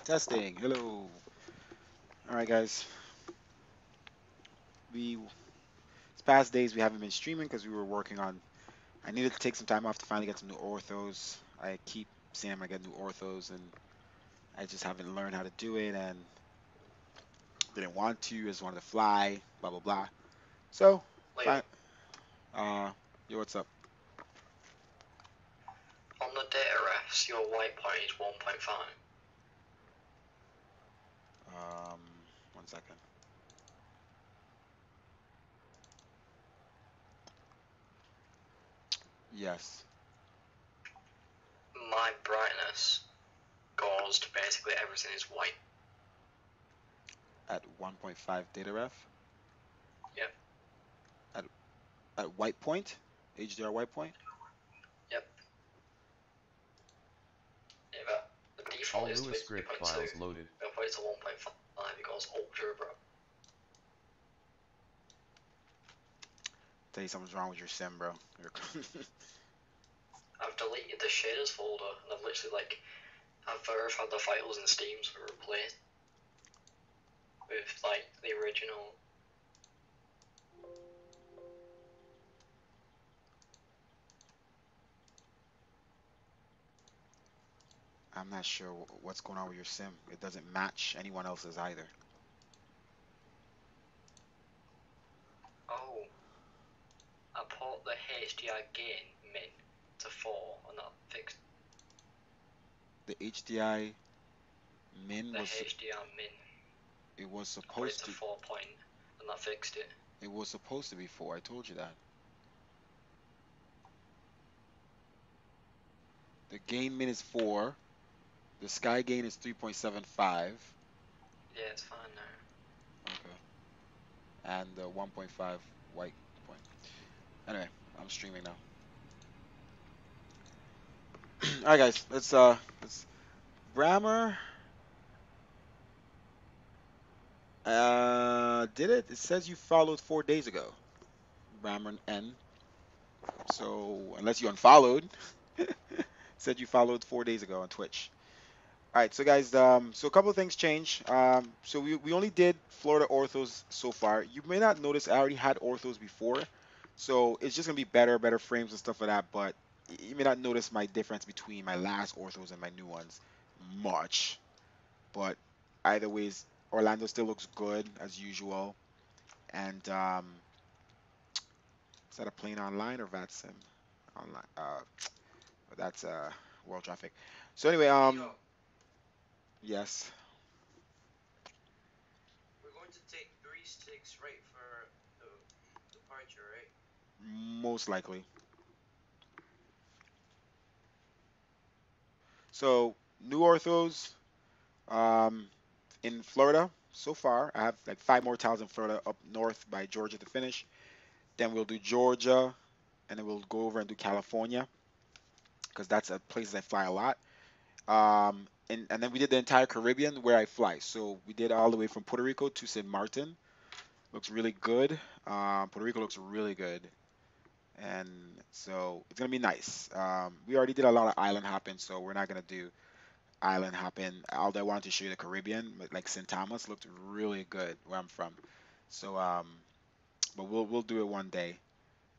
Testing. Hello. All right, guys. These past days we haven't been streaming because we were working on. I needed to take some time off to finally get some new orthos. I keep saying I'm gonna get new orthos, and I just haven't learned how to do it, and didn't want to. Just wanted to fly. Blah blah blah. So, Leo, fine. Uh, yo, what's up? on the data refs, your white point is 1.5. Um, 1 second. Yes, My brightness goes to basically everything is white. at 1.5 data ref. Yep. At white point, HDR white point. Yep. Yeah, but the default All is to be Lewis script 2.2. files loaded. If I put it to 1.5, it goes ultra, bro. Tell you something's wrong with your sim, bro. I've deleted the shaders folder, and I've literally, I've verified the files in Steam so they're replaced with, the original. I'm not sure what's going on with your sim. It doesn't match anyone else's either. Oh, I put the HDR gain min to 4, and that fixed The HDI min the was HDR min. it was I put it supposed to to 4 point, and that fixed it. be 4. I told you that. The gain min is 4. The sky gain is 3.75. Yeah, it's fine now. Okay. And the 1.5 white point. Anyway, I'm streaming now. All right, guys. Let's Brammer did it? It says you followed 4 days ago. Brammer N. So, unless you unfollowed, said you followed 4 days ago on Twitch. All right, so guys, so a couple of things change. So we only did Florida orthos so far. You may not notice I already had orthos before, so it's just gonna be better frames and stuff like that. But you may not notice my difference between my last orthos and my new ones much. But either ways, Orlando still looks good as usual. And is that a plane online or Vatsim online? That's world traffic. So anyway, Leo, yes, we're going to take 3-6 right for the departure, right? most likely. So new orthos um, in Florida so far. I have like 5 more tiles in Florida up north by Georgia to finish. Then we'll do Georgia, and then we'll go over and do California because that's a place I fly a lot. And then we did the entire Caribbean where I fly. So we did all the way from Puerto Rico to St. Martin. Looks really good. Puerto Rico looks really good. And so it's gonna be nice. We already did a lot of island hopping, so we're not gonna do island hopping. Although I wanted to show you the Caribbean, like St. Thomas looked really good where I'm from. So but we'll do it one day.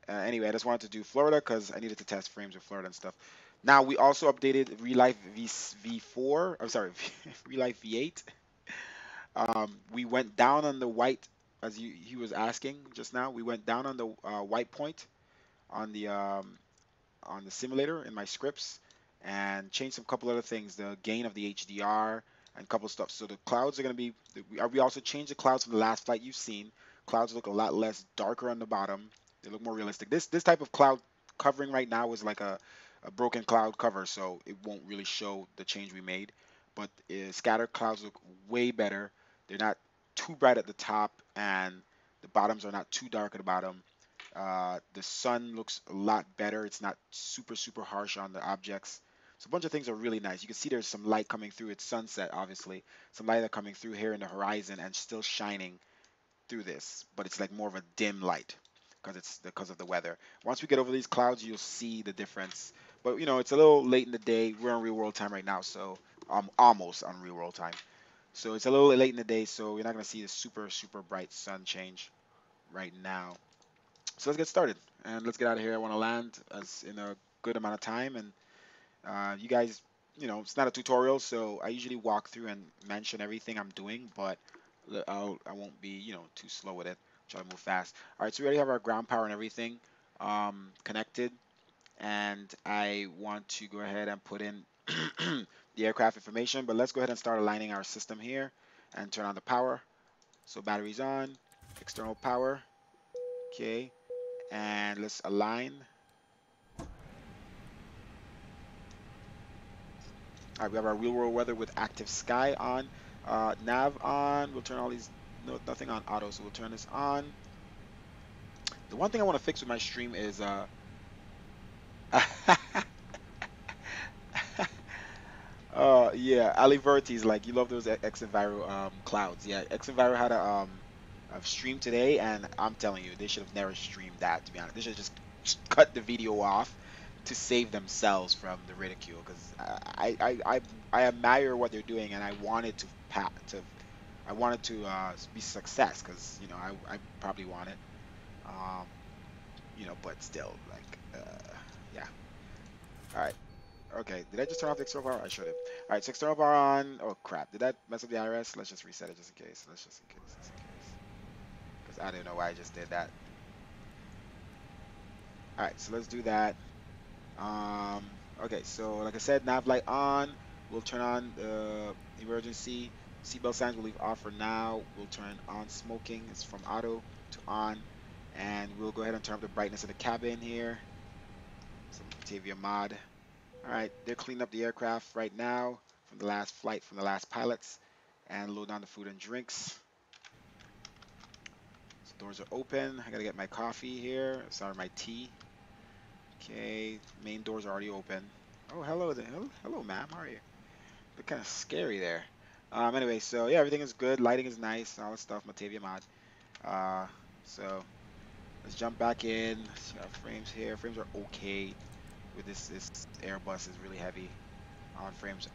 Anyway, I just wanted to do Florida because I needed to test frames with Florida and stuff. Now we also updated Relife V4. I'm sorry, Relife V8. We went down on the white, as he was asking just now. We went down on the white point on the simulator in my scripts and changed some couple other things, the gain of the HDR and a couple of stuff. So the clouds are going to be, we also changed the clouds from the last flight you've seen. Clouds look a lot less darker on the bottom. They look more realistic. This type of cloud covering right now is like a broken cloud cover, so it won't really show the change we made. But scattered clouds look way better. They're not too bright at the top, and the bottoms are not too dark at the bottom. The sun looks a lot better. It's not super harsh on the objects. So a bunch of things are really nice. You can see there's some light coming through. It's sunset, obviously. Some light are coming through here in the horizon and still shining through this, but it's like more of a dim light because of the weather. Once we get over these clouds, you'll see the difference. But it's a little late in the day. We're on real world time right now, so almost on real world time. So it's a little late in the day, so you're not gonna see the super bright sun change right now. So let's get started and let's get out of here. I want to land as in a good amount of time, and you guys, it's not a tutorial, so I usually walk through and mention everything I'm doing, but I won't be, too slow with it. Try to move fast. All right, so we already have our ground power and everything connected, and I want to go ahead and put in the aircraft information, but let's go ahead and start aligning our system here and turn on the power. So batteries on, external power, okay, and let's align. All right, we have our real world weather with active sky on, nav on. We'll turn all these, no, nothing on auto, so we'll turn this on. The one thing I want to fix with my stream is yeah, Ali Verti's like you love those Xenviro clouds. Yeah, Xenviro had a stream today, and I'm telling you, they should have never streamed that. To be honest, they should just cut the video off to save themselves from the ridicule. Because I admire what they're doing, and I wanted I wanted to be success. Because I probably want it. Um, but still, like, yeah. All right. Okay, did I just turn off the external power? I should have. All right, so external power on. Oh crap, did that mess up the IRS? Let's just reset it just in case. Let's just in case, just in case. Because I didn't know why I just did that. All right, so let's do that. Okay, so like I said, nav light on. We'll turn on the emergency. Seatbelt signs we'll leave off for now. We'll turn on smoking. It's from auto to on. And we'll go ahead and turn up the brightness of the cabin here. Some Batavia mod. All right, they're cleaning up the aircraft right now from the last flight from the last pilots and load on the food and drinks. So doors are open. I gotta get my coffee here. Sorry, my tea. Okay, main doors are already open. Oh, hello there. Hello, ma'am. How are you? Look kind of scary there. Anyway, so yeah, everything is good. Lighting is nice. All that stuff. Matavia mod. So let's jump back in. See our frames here. Frames are okay. With this Airbus is really heavy on frames.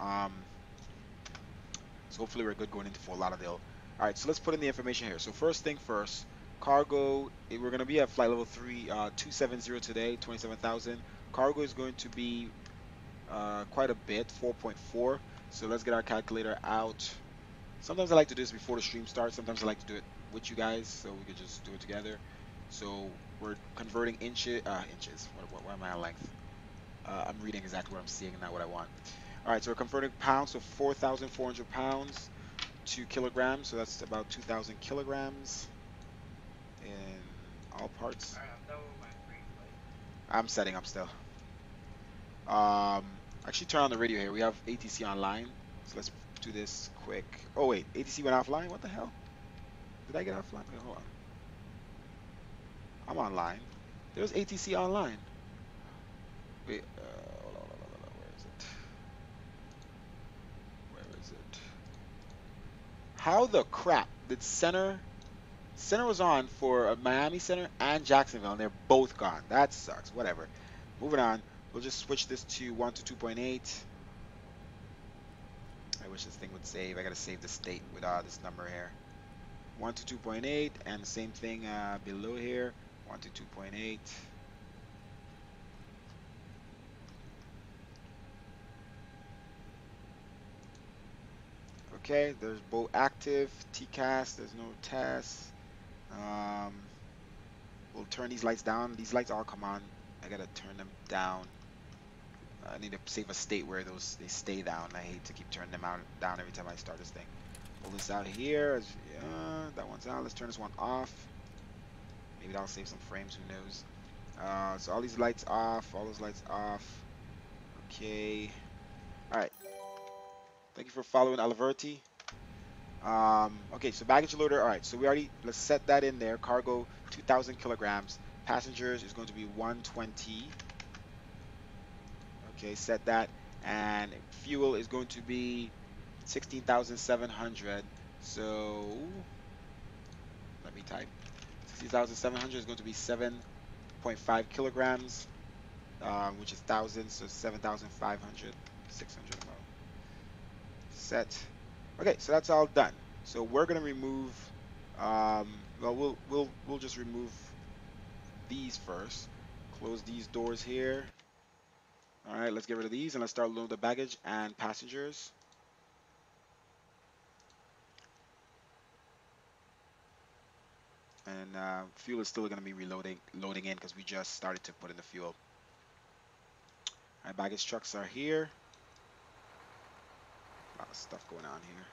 So hopefully we're good going into Fort Lauderdale. All right, so let's put in the information here. So first thing first, cargo, we're going to be at flight level 270 today, 27,000. Cargo is going to be quite a bit, 4.4. So let's get our calculator out. Sometimes I like to do this before the stream starts. Sometimes I like to do it with you guys, so we could just do it together. So we're converting inches. What am I on length? I'm reading exactly what I'm seeing, not what I want. All right, so we're converting pounds, so 4,400 pounds to kilograms, so that's about 2,000 kilograms in all parts. I'm setting up still. Actually turn on the radio here. We have ATC online, so let's do this quick. Oh wait, ATC went offline? What the hell? Did I get offline? Wait, hold on. I'm online. There's ATC online. Wait, hold on, where is it? Where is it? How the crap did Center was on for Miami Center and Jacksonville, and they're both gone. That sucks. Whatever. Moving on. We'll just switch this to 1 to 2.8. I wish this thing would save. I gotta save the state with this number here. 1 to 2.8, and the same thing below here. 1 to 2.8. Okay, there's boat active, TCAS, there's no test. We'll turn these lights down. These lights all come on. I gotta turn them down. I need to save a state where they stay down. I hate to keep turning them down every time I start this thing. Pull this out here. Yeah, that one's out. Let's turn this one off. Maybe that'll save some frames. Who knows? So all these lights off. All those lights off. Okay. All right. Thank you for following Aliverti. Okay, so baggage loader. All right, so let's set that in there. Cargo 2,000 kilograms. Passengers is going to be 120. Okay, set that. And fuel is going to be 16,700. So let me type. 16,700 is going to be 7.5 kilograms, which is 1,000, so 7,500, 600 about. set. Okay, so that's all done. So we're gonna remove. Well, we'll just remove these first. Close these doors here. All right, let's get rid of these and let's start loading the baggage and passengers. And fuel is still gonna be loading in because we just started to put in the fuel. All right, baggage trucks are here. A lot of stuff going on here.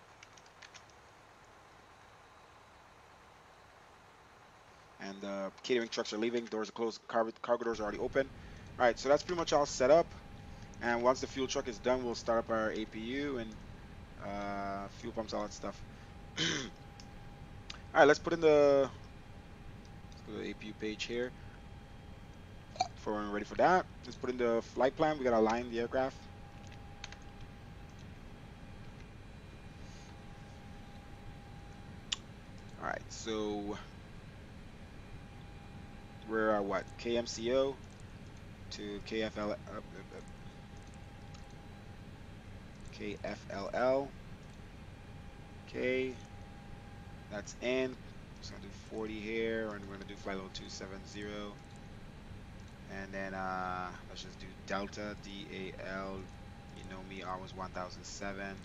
And the catering trucks are leaving. Doors are closed. Cargo doors are already open. All right, so that's pretty much all set up. And once the fuel truck is done, we'll start up our APU and fuel pumps, all that stuff. All right, let's put in the let's go to the APU page here. Before we're ready for that, let's put in the flight plan. We gotta align the aircraft. All right, so we're what? KMCO to KFLL. Okay, that's in. Just gonna do 40 here, and we're gonna do flight level 270. And then let's just do Delta DAL. You know me, R was 1007.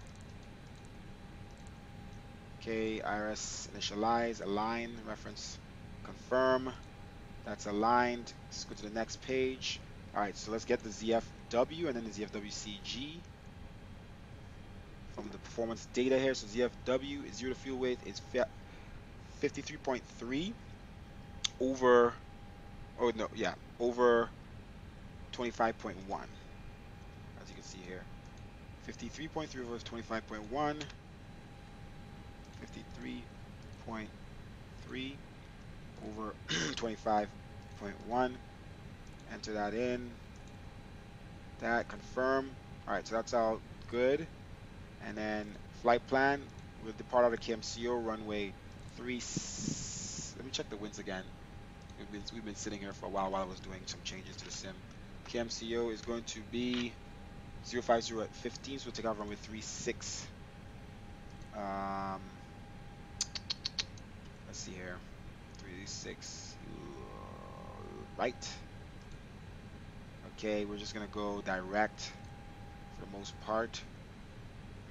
Okay, IRS initialize, align, reference, confirm. That's aligned. Let's go to the next page. All right, so let's get the ZFW and then the ZFWCG from the performance data here. So ZFW is zero to fuel weight is 53.3 over, oh no, yeah, over 25.1, as you can see here. 53.3 over 25.1, 53.3 over 25.1. Enter that in. That, confirm. All right, so that's all good. And then flight plan, we'll depart out of KMCO runway 3. Let me check the winds again. We've been sitting here for a while I was doing some changes to the sim. KMCO is going to be 050 at 15, so we'll take off runway 36. Let's see here. 36 right. Okay, we're just gonna go direct for the most part.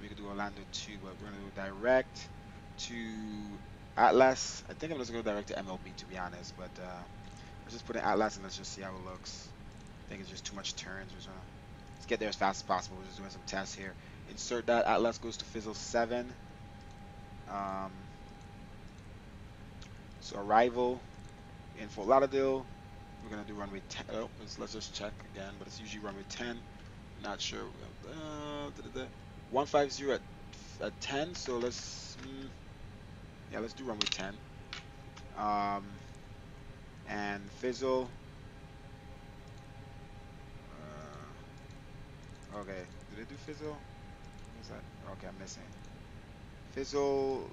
We could do Orlando too, but we're gonna go direct to Atlas. I think I'm just gonna go direct to MLB to be honest, but let's just put in Atlas and let's just see how it looks. I think it's just too much turns. Let's get there as fast as possible. We're just doing some tests here. Insert that. Atlas goes to Fizzle 7. So arrival in Fort Lauderdale. We're gonna do runway 10. Oh, let's just check again, but it's usually runway 10. Not sure. 150 at 10. So let's yeah, let's do runway 10. And Fizzle. Okay, did it do Fizzle? What was that? Okay, I'm missing. Fizzle.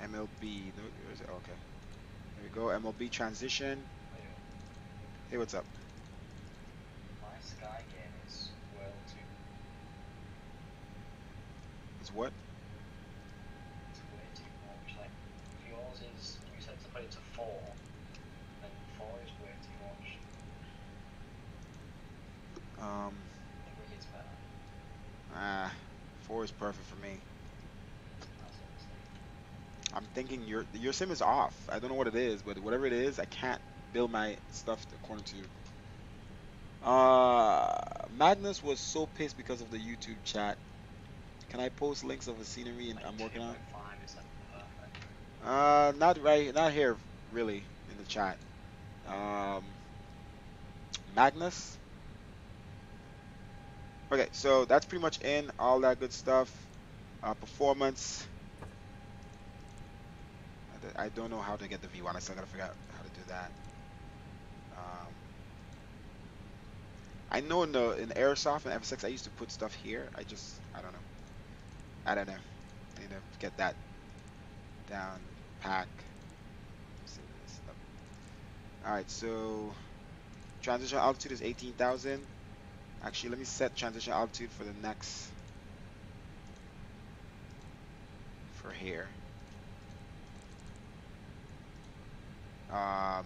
MLB. No, where is it? Okay. There we go. MLB transition. Hey, what's up? My Sky game is well too. It's what? It's way too much. Like, if yours is, you said to put it to 4, then 4 is way too much. Maybe it's better. 4 is perfect for me. That's honestly. I'm thinking your sim is off. I don't know what it is, but whatever it is, I can't build my stuff according to. Magnus was so pissed because of the YouTube chat. Can I post links of the scenery and Like I'm working on? 2.5 is like perfect. Not here, really, in the chat. Um, Magnus. Okay, so that's pretty much in all that good stuff. Performance. I don't know how to get the V1. I still gotta figure out how to do that. I know in Airsoft and FSX I used to put stuff here. I don't know. I don't know. I need to get that down pack. All right, so transition altitude is 18,000. Actually, let me set transition altitude for the next, for here. Um,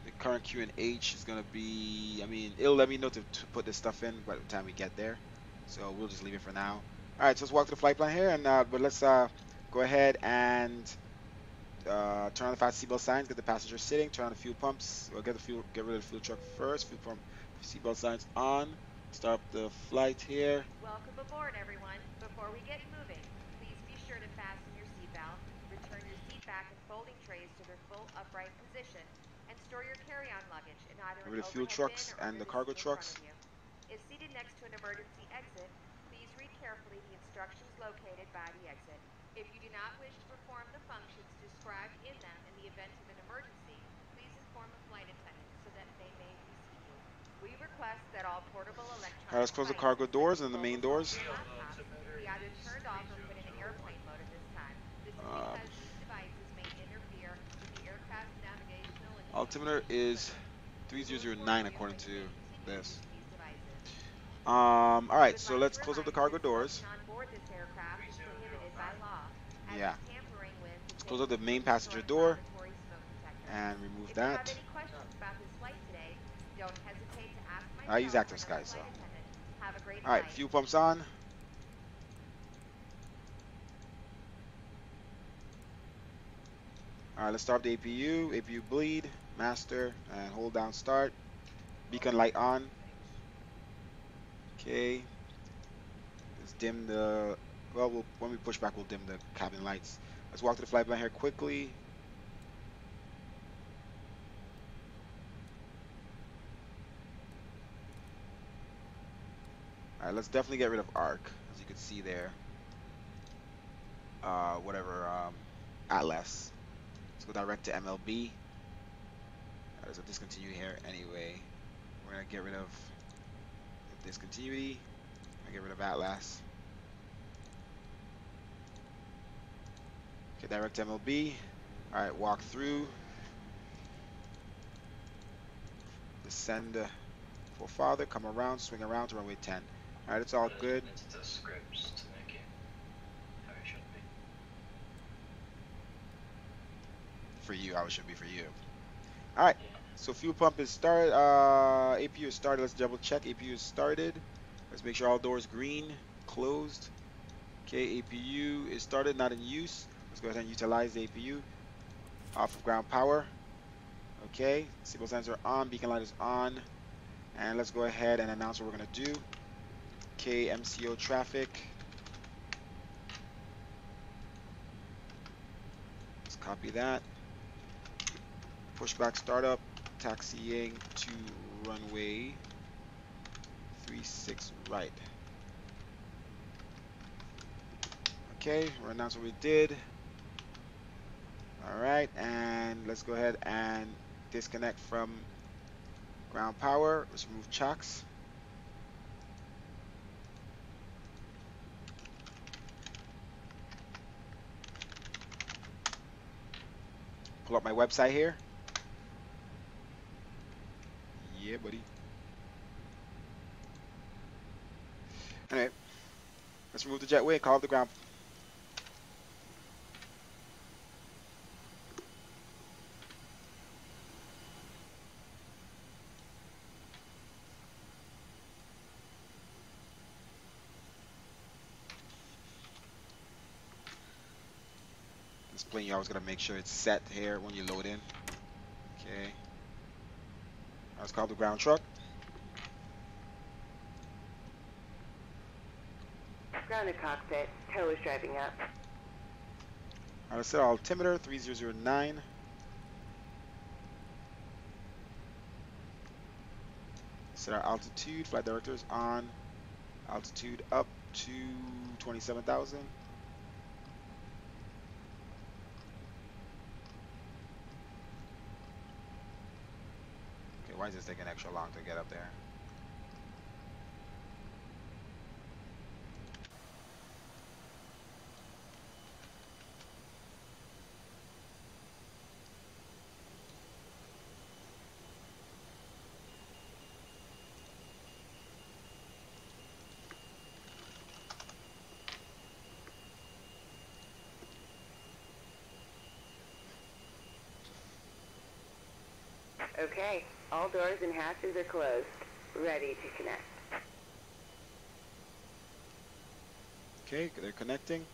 the current QNH is gonna be, I mean, it'll let me know to put this stuff in by the time we get there. So we'll just leave it for now. All right, so let's walk to the flight plan here, and but let's go ahead and turn on the fast seatbelt signs, get the passenger sitting, turn on the fuel pumps, or get rid of the fuel truck first. Fuel pump seatbelt signs on. Start up the flight here. Welcome aboard, everyone. Before we get moving, please be sure to fasten your seatbelt, return your seat back and folding trays to their full upright position, and store your carry-on luggage in either Remember an the fuel overhead bin trucks or and under the the cargo seat in front trucks. of you. If seated next to an emergency exit, please read carefully the instructions located by the exit. If you do not wish to perform the functions described in them in the event of an emergency, please inform a flight attendant so that they may reseat you. We request that all portable All right, electronic let's close the cargo devices, such doors as and the main mobile phones doors. or laptops, be either turned off or put in airplane mode at this time. This is Um, because these devices may interfere with the aircraft's navigational and altimeter communication is equipment. We will inform 3009 you according when you may to continue this. using these devices. All We right, would so like let's to close up the remind you cargo that doors. smoking on board this aircraft is prohibited by law, as Yeah, is tampering with, let's close up disabled, the or main passenger destroying door vibratory smoke detectors. and remove If you have that. any questions about this flight today, don't hesitate to ask I use myself or active another sky, so. flight attendant. Have a great All right, flight. fuel pumps on. All right, let's start the APU. APU bleed, master, and hold down start. Beacon light on. Okay, let's dim the, well, when we push back, we'll dim the cabin lights. Let's walk to the flight plan here quickly. All right, let's definitely get rid of arc, as you can see there. Whatever, Atlas. Let's go direct to MLB. There's a discontinue here anyway. We're gonna get rid of the discontinuity. I get rid of Atlas. Okay, direct to MLB. All right, walk through. Descend for father. Come around, swing around to runway 10. All right, it's all good. Into the scripts to make it how it should be. For you, how it should be for you. All right, Yeah. so fuel pump is started. APU is started. Let's double check. APU is started. Let's make sure all doors green, closed. Okay, APU is started, not in use. Let's go ahead and utilize the APU. Off of ground power. Okay, seatbelt signs are on, beacon light is on. And let's go ahead and announce what we're gonna do. Okay, MCO traffic. Let's copy that. Pushback startup, taxiing to runway 36 right. Okay, we're announcing what we did. All right, and let's go ahead and disconnect from ground power. Let's remove chocks. Pull up my website here. Yeah, buddy. Anyway, let's remove the jetway, call up the ground. This plane, you always gotta make sure it's set here when you load in. Okay. Let's call the ground truck. Grounded cockpit. Tow is driving up. All right, let's set our altimeter 3009. Set our altitude. Flight director is on. Altitude up to 27,000. Okay, why is this taking extra long to get up there? Okay, all doors and hatches are closed. Ready to connect. Okay, they're connecting.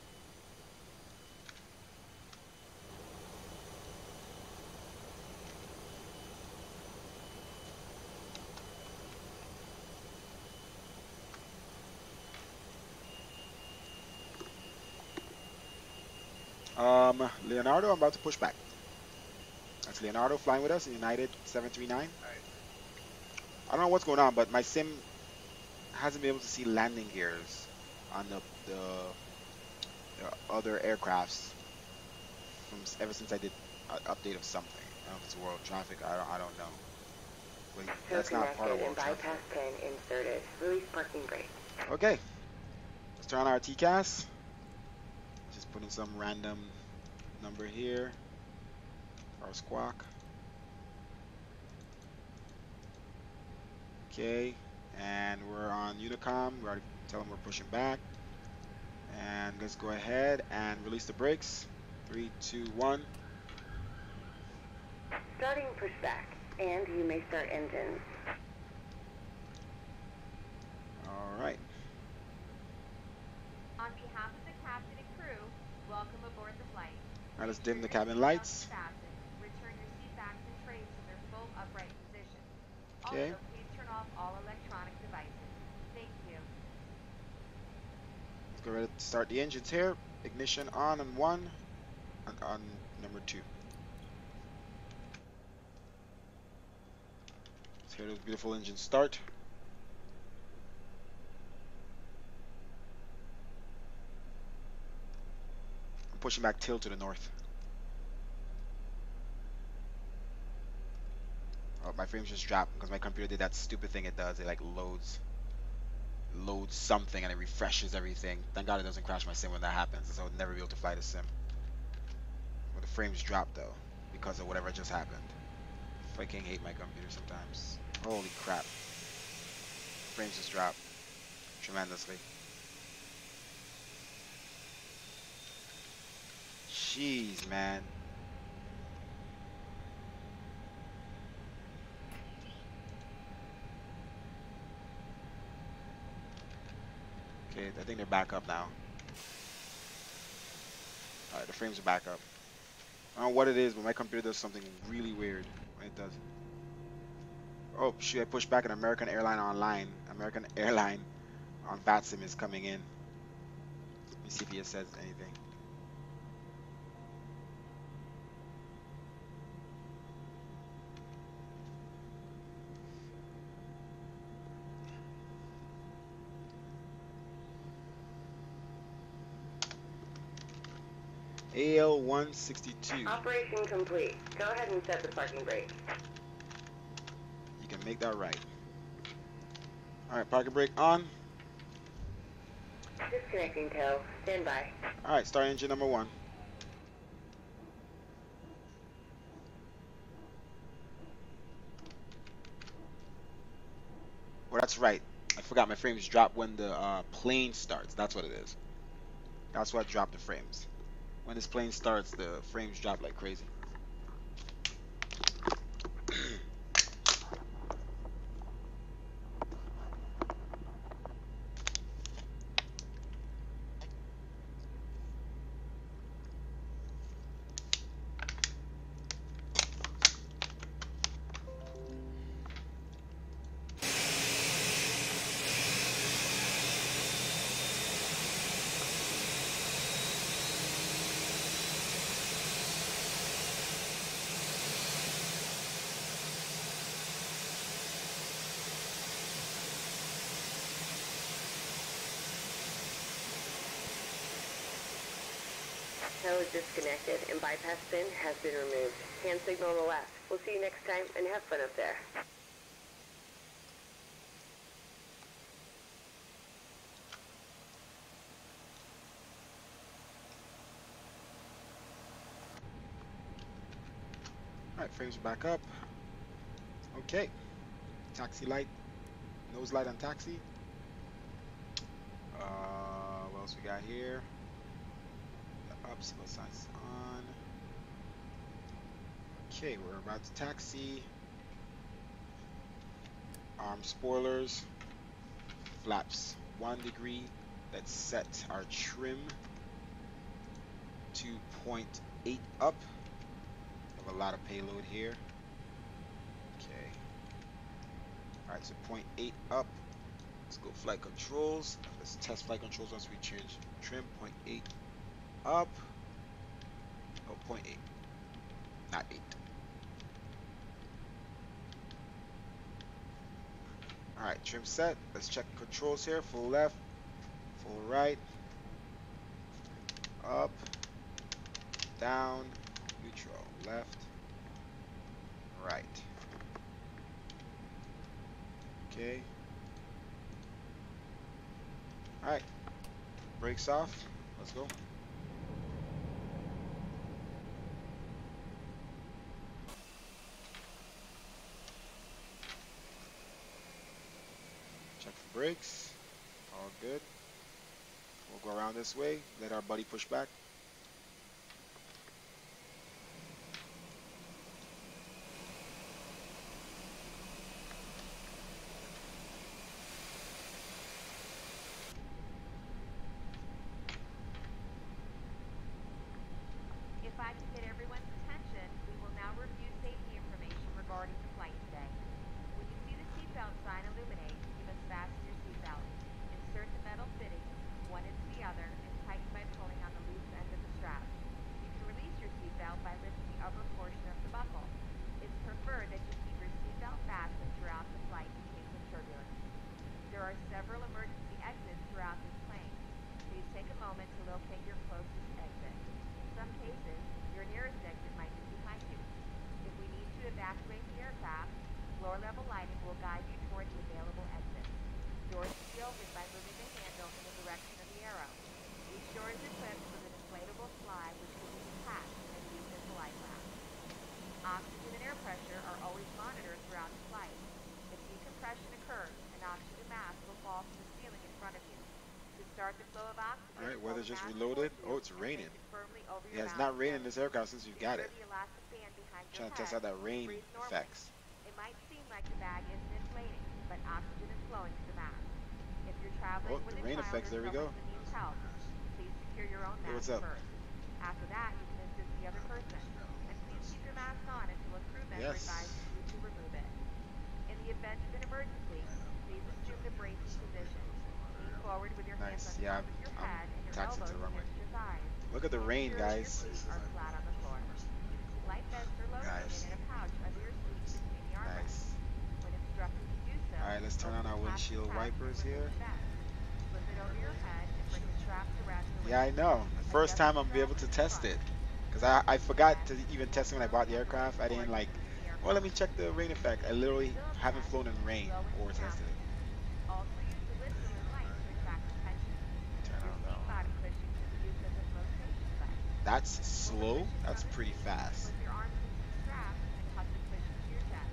Leonardo, I'm about to push back. That's Leonardo flying with us in United 739. I don't know what's going on, but my sim hasn't been able to see landing gears on the other aircrafts from ever since I did an update of something. I don't know if it's world traffic. I don't know. But Tow that's not part of connected and world traffic. bypass pin inserted. Release parking brake. Okay, let's turn on our TCAS. Just put in some random number here. Our squawk. Okay, and we're on Unicom. We already tell them we're pushing back. And let's go ahead and release the brakes. 3, 2, 1. Starting pushback, and you may start engines. All right. On behalf of the captain and crew, welcome aboard the flight. Now let's Make dim sure the your cabin seatbelts lights. are fastened. Return your seat backs and trays to their full upright position. Okay. Also, please turn off all electronic devices. Thank you. Let's go ahead and start the engines here. Ignition on 1 and on number 2. Let's hear those beautiful engines start. I'm pushing back tail to the north. Oh, my frames just dropped because my computer did that stupid thing it does. It like loads something and it refreshes everything. Thank God it doesn't crash my sim when that happens, so I would never be able to fly the sim. But the frames dropped though because of whatever just happened. I fucking hate my computer sometimes. Holy crap. Frames just dropped tremendously. Jeez, man. Okay, I think they're back up now. Alright, the frames are back up. I don't know what it is, but my computer does something really weird when it does. Oh, shoot, I pushed back an American Airline online. American Airline on Vatsim is coming in. Let me see if he says anything. AL-162. Operation complete. Go ahead and set the parking brake. You can make that right. Alright, parking brake on. Disconnecting tow. Stand by. Alright, start engine number 1. Oh, that's right. I forgot my frames drop when the plane starts. That's what it is. That's what dropped the frames. When this plane starts, the frames drop like crazy. Tow is disconnected and bypass pin has been removed. Hand signal on the left. We'll see you next time and have fun up there. Alright, frames are back up. Okay. Taxi light. Nose light on taxi. What else we got here? The obstacle signs on. Okay, we're about to taxi. Spoilers, flaps 1 degree. Let's set our trim to 0.8 up. We have a lot of payload here. Okay. All right, so 0.8 up. Let's go flight controls. Let's test flight controls once we change trim. 0.8 up. Oh, 0.8, not 8. All right, trim set. Let's check controls here. Full left, full right, up, down, neutral, left, right. Okay. All right, brakes off. Let's go. Check for brakes. All good. We'll go around this way. Let our buddy push back. If I can get everyone's attention, we will now review safety information regarding the flight today. When you see the seatbelt sign illuminate, you must fasten your seatbelt. Insert the metal fittings, one into the other, and tighten by pulling on the loose end of the strap. You can release your seatbelt by lifting the upper portion of the buckle. It's preferred that you keep your seatbelt fastened throughout the flight in case of turbulence. There are several emergency exits throughout this plane. Please take a moment to locate your closest exit. In some cases, your nearest exit might be behind you. If we need to evacuate the aircraft, floor-level lighting will guide you toward the available exits. Doors can be opened by moving the handle in the direction of the arrow. Each door is equipped with an inflatable slide which can be detached and used as a life raft. Oxygen and air pressure are always monitored throughout the flight. If decompression occurs, an oxygen mask will fall from the ceiling in front of you. To start the flow of oxygen, All right, hold weather the just mask reloaded. towards you Oh, it's and raining. place it firmly over Yeah, your it's mouth not raining in and this aircraft since you've got secure it. the elastic band behind your Trying to head test out that and rain breathe normally. effects. It might seem like the bag isn't inflating, but oxygen is flowing to the mask. If you're Oh, traveling with the a rain child effects. or There we someone go. who needs help, please secure your own Hey, what's mask up? first. After that, you can assist the other person. And please keep your mask on until a crew member Yes. advises you to remove it. In the event of an emergency, please assume the bracing position. Lean forward with your hands on Nice. Yeah, top of your I'm head and your taxiing to elbows the runway. against your thighs. Look at the rain, Ensure that your guys. feet are flat on the floor. Life vests are located Nice. in a pouch under your seat between the armrests. Nice. When instructed to do so, All right, let's turn open on the our plastic windshield pouch and wipers remove here. the vest. Slip it over your head and bring the straps around your Yeah, I waist. know. The first Adjust the time I'm be able straps to in the test front. it. Because I Loosen the forgot vest to and even pull test it when I firmly bought the on the aircraft. I didn't ripcord like, to loosen the well, let me aircraft. check the rain effect. I literally Still in haven't test, flown in rain blow into or the tested it. mouthpiece. Also use the whistle and light to attract attention. Turn Your on seat that one. bottom cushion can be used as a flotation device. That's Pull the slow. cushion from That's the pretty seat, fast. slip your arms into the straps, and tuck the cushion to your chest.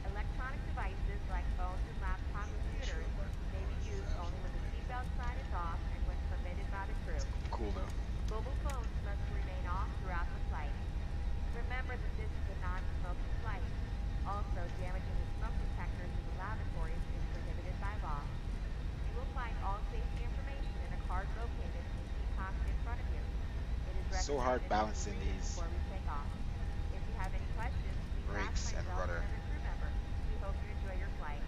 Electronic devices like phones and laptop computers may be used only when the seatbelt sign is off and when permitted by the crew. Cool though. Mobile phones must remain off throughout the flight. Remember that this is a non-smoking flight. Also, damaging the smoke detectors in the lavatories is prohibited by law. You will find all safety information in a card located in the seat pocket in front of you. It is So hard recommended that you balancing read it these before we take off. If you have any questions, please ask brakes and myself or rudder. another crew member. We hope you enjoy your flight.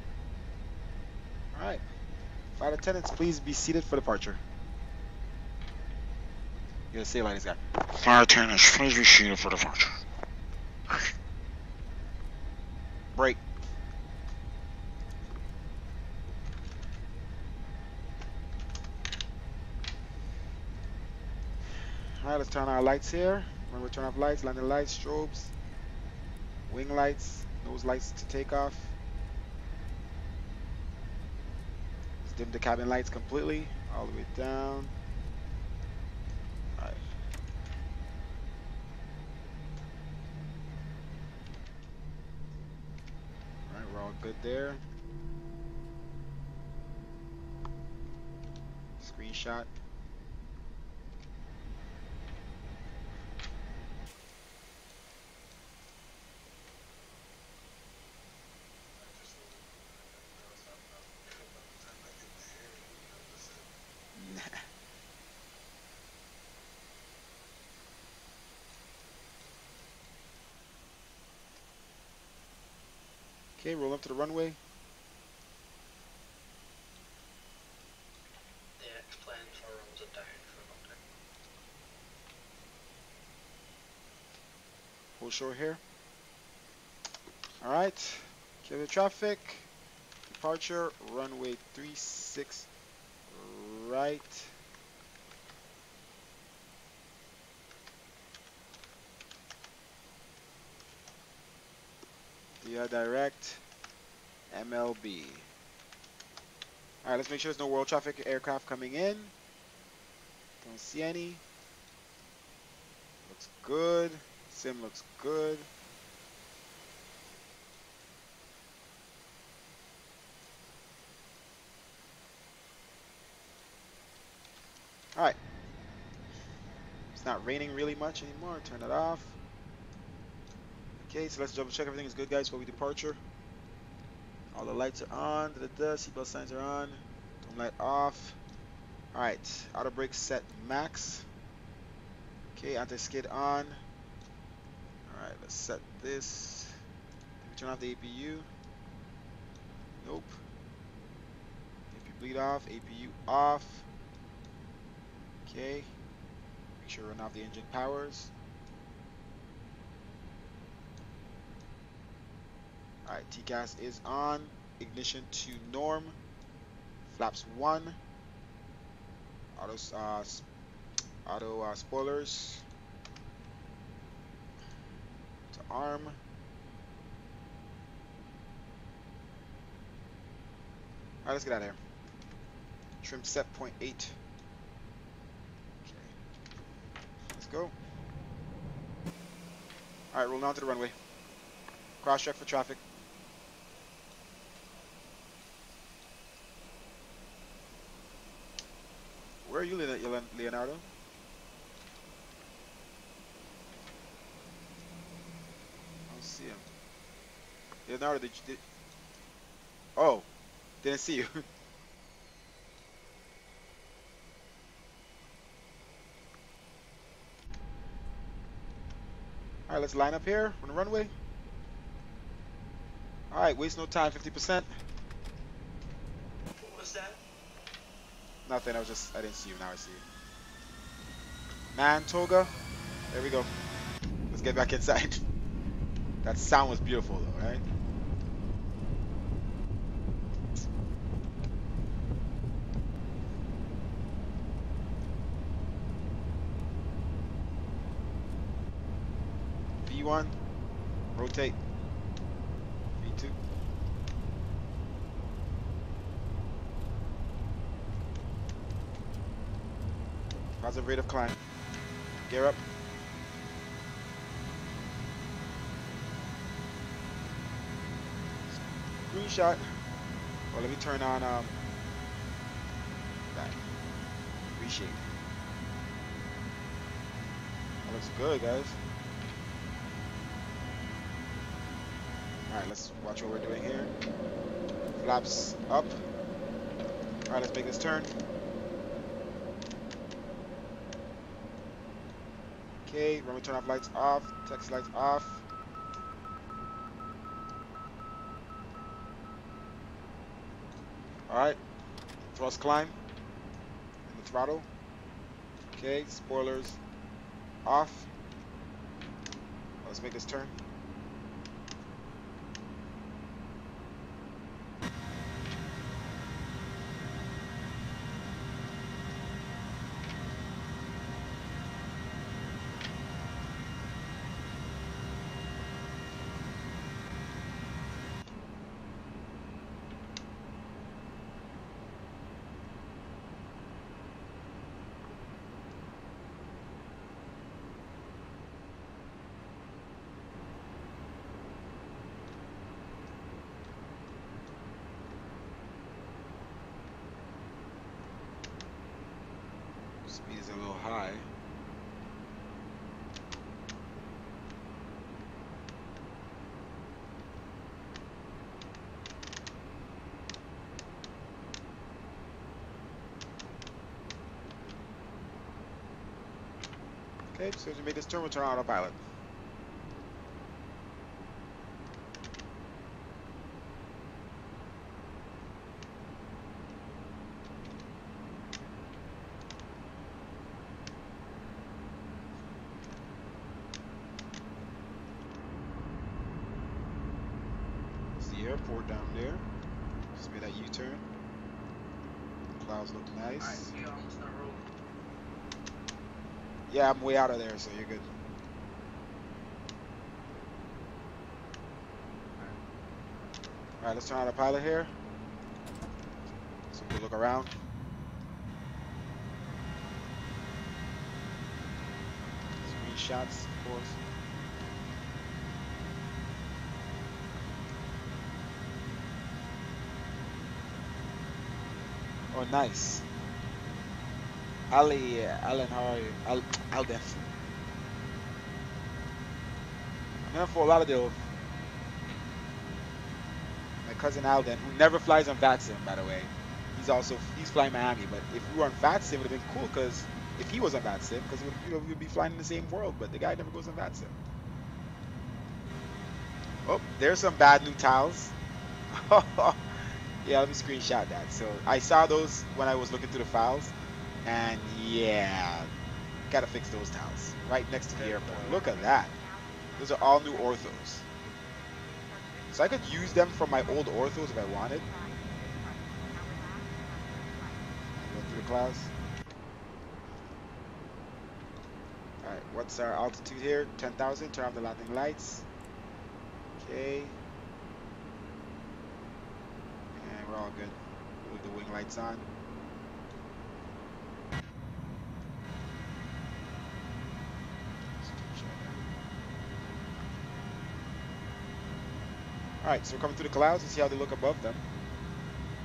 All right. Flight attendants, please be seated for departure. You're gonna say like this guy. Flight attendants, please be seated for departure. Break. All right, let's turn our lights here. When we turn off lights, landing lights, strobes, wing lights, nose lights to take off. Let's dim the cabin lights completely, all the way down. All right. All right, we're all good there. Screenshot. Okay, roll up to the runway. The X-plane for runs it down for about it. Full shore here. Alright. Clear the traffic. Departure, runway 36 right. Via direct MLB. Alright, let's make sure there's no world traffic aircraft coming in. Don't see any. Looks good. Sim looks good. Alright. It's not raining really much anymore. Turn it off. Okay, so let's double check everything is good, guys, before we departure. All the lights are on. Seatbelt signs are on. Dome light off. Alright, auto brake set max. Okay, anti-skid on. Alright, let's set this. Did we turn off the APU? Nope. APU bleed off. APU off. Okay. Make sure we run off the engine powers. Alright, TCAS is on. Ignition to norm. Flaps 1. Auto spoilers to arm. Alright, let's get out of here. Trim set 0.8. Okay. Let's go. Alright, rolling onto the runway. Cross check for traffic. Where are you, Leonardo? I don't see him. Leonardo, did oh, didn't see you. Alright, let's line up here on the runway. Alright, waste no time, 50%. What was that? Nothing, I didn't see you, now I see you. Mantoga. There we go. Let's get back inside. That sound was beautiful though, right? V1, rotate. V2. Positive rate of climb. Gear up. Green shot. Well, let me turn on that. Reshape. That looks good, guys. Alright, let's watch what we're doing here. Flaps up. Alright, let's make this turn. Okay, runway turn off lights off. Text lights off. Alright. Thrust climb. And the throttle. Okay, spoilers off. Let's make this turn. Speed is a little high. Okay, so as we make this turn, we'll turn on autopilot. airport down there. Just made that U-turn. Clouds look nice. Alright, you're almost on the road. Yeah, I'm way out of there, so you're good. Alright, let's turn on the pilot here. So we can look around. Screenshots, of course. Oh, nice. Ali, Alan, how are you? Alden. I'm in for a lot of deal. My cousin Alden, who never flies on Vatsim, by the way. He's flying Miami, but if we were on Vatsim, it would have been cool because if he was on Vatsim, because we would be flying in the same world, but the guy never goes on Vatsim. Oh, there's some bad new tiles. Yeah, let me screenshot that. So I saw those when I was looking through the files, and yeah, gotta fix those tiles right next to the airport. Look at that. Those are all new orthos. So I could use them from my old orthos if I wanted. Go through the clouds. All right, what's our altitude here? 10,000. Turn off the landing lights. Okay. And we're all good. Leave the wing lights on. Alright, so we're coming through the clouds and see how they look above them.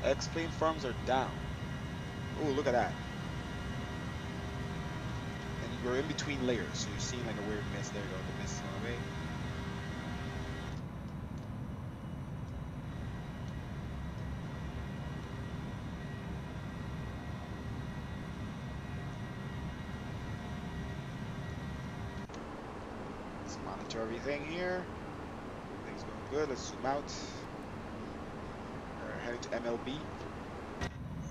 X-plane farms are down. Oh, look at that. And you're in between layers, so you're seeing like a weird mist. There you go, the mist is going away. Let's monitor everything here. Everything's going good. Let's zoom out. We're heading to MLB.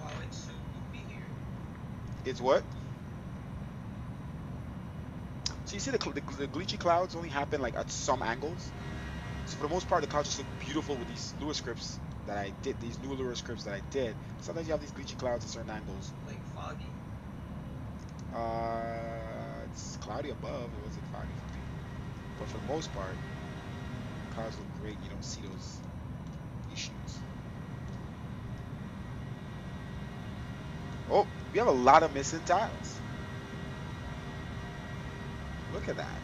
Wow, it's so goopy here. It's what? So you see the glitchy clouds only happen like at some angles. So for the most part, the clouds just look beautiful with these Lua scripts that I did, these new Lua scripts that I did. Sometimes you have these glitchy clouds at certain angles. Like foggy. It's cloudy above. It wasn't foggy for me. But for the most part, clouds look great. You don't see those issues. Oh, we have a lot of missing tiles. Look at that.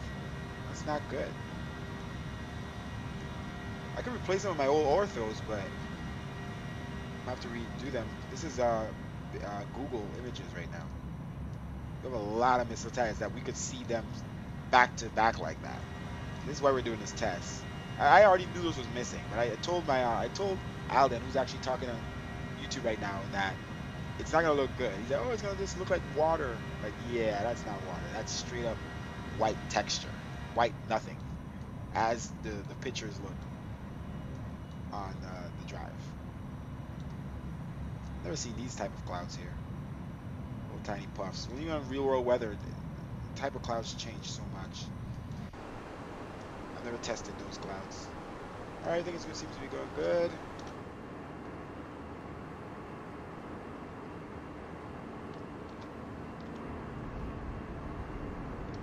That's not good. I can replace them with my old orthos, but I have to redo them. This is Google Images right now. We have a lot of missile tiles that we could see them back to back like that. This is why we're doing this test. I already knew those was missing, but I told Alden, who's actually talking on YouTube right now, that it's not gonna look good. He's like, oh, it's gonna just look like water. Like, yeah, that's not water. That's straight up white texture, white nothing, as the pictures look on the drive. Never seen these type of clouds here. Little tiny puffs. When you're on real world weather, the type of clouds change so much. I've never tested those clouds. Alright, I think it seems to be going good.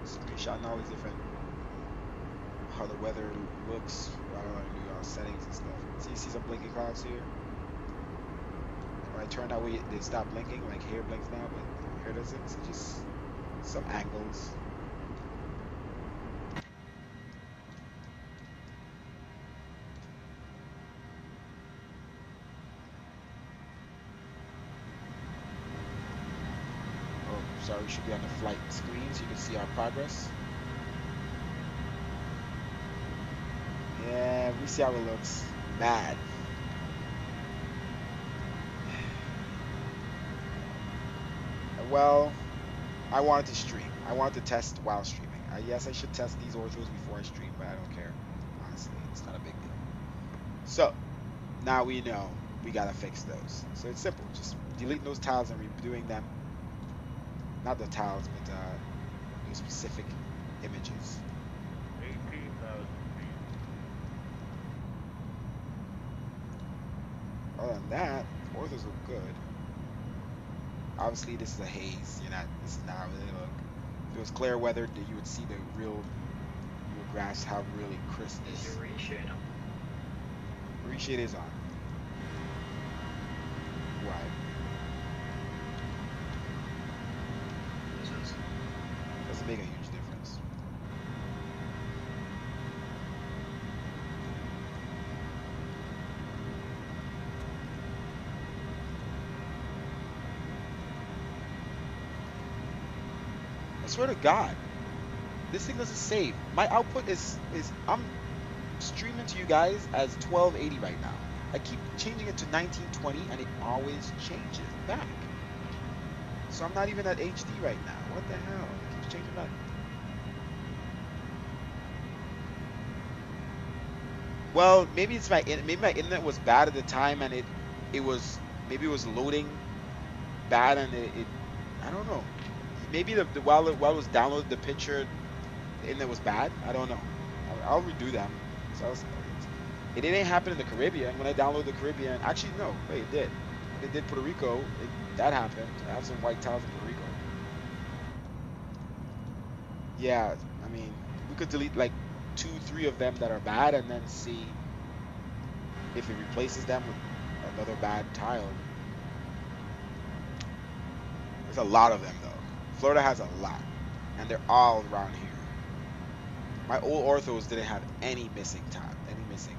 Screenshotting all these different how the weather looks. I don't know, new settings and stuff. So you see some blinking clouds here. When I turn that way, they stop blinking. Like here blinks now, but here doesn't. So just some angles. Oh, sorry, we should be on the flight screen so you can see our progress. Yeah, we see how it looks. Bad. Well, I wanted to stream. I wanted to test while streaming. Yes, I should test these orthos before I stream, but I don't care. Honestly, it's not a big deal. So, now we know we gotta fix those. So it's simple. Just deleting those tiles and redoing them. Not the tiles, but the specific images. 18,000 feet. that, Orthos look good. Obviously, this is a haze. You're not. This is not how they look. If it was clear weather, you would see the real. You would grasp how really crisp Is this. your reshade up? Reshade is on. Why? Doesn't make a huge difference. I swear to God, this thing doesn't save. My output is I'm streaming to you guys as 1280 right now. I keep changing it to 1920 and it always changes back. So I'm not even at HD right now. What the hell? It keeps changing back. Well, maybe it's maybe my internet was bad at the time and it was maybe it was loading bad and it I don't know. Maybe the while it was downloading the picture, the internet was bad. I don't know. I'll redo them. So it didn't happen in the Caribbean when I downloaded the Caribbean. Actually, no. Wait, it did. When it did Puerto Rico, that happened. I have some white tiles in Puerto Rico. Yeah, I mean, we could delete like 2, 3 of them that are bad and then see if it replaces them with another bad tile. There's a lot of them though. Florida has a lot, and they're all around here. My old Orthos didn't have any missing tile, any missing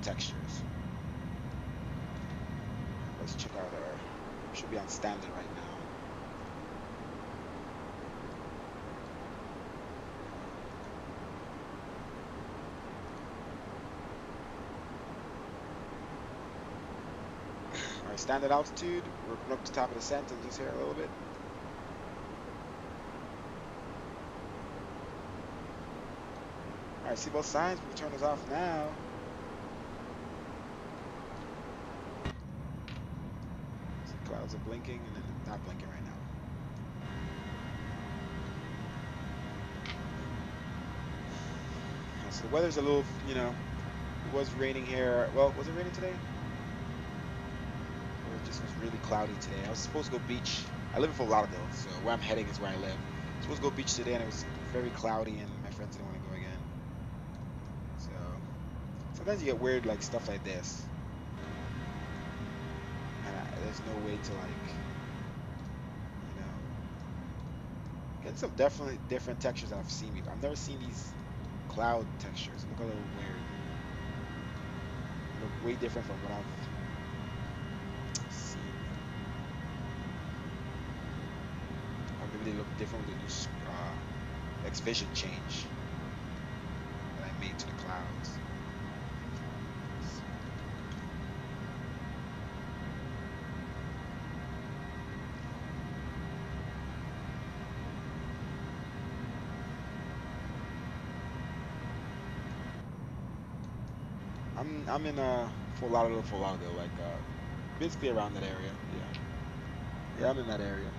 textures. Let's check out our. We should be on standard right now. Alright, standard altitude. We're up to top of the descent and just here a little bit. Alright, see both signs. We can turn this off now. See, clouds are blinking and then not blinking right now. So the weather's a little, you know, it was raining here. Well, was it raining today? Or it just was really cloudy today. I was supposed to go beach. I live in Fort Lauderdale, so where I'm heading is where I live. I was supposed to go beach today, and it was very cloudy, and my friends didn't want to go again. So sometimes you get weird like stuff like this, and there's no way to like, you know, get some definitely different textures that I've seen before. I've never seen these cloud textures. They look a little weird. They look way different from what I've seen. Or maybe they look different with the new X-Vision change that I made to the clouds. I'm in Fort Lauderdale, like basically around that area. Yeah, I'm in that area.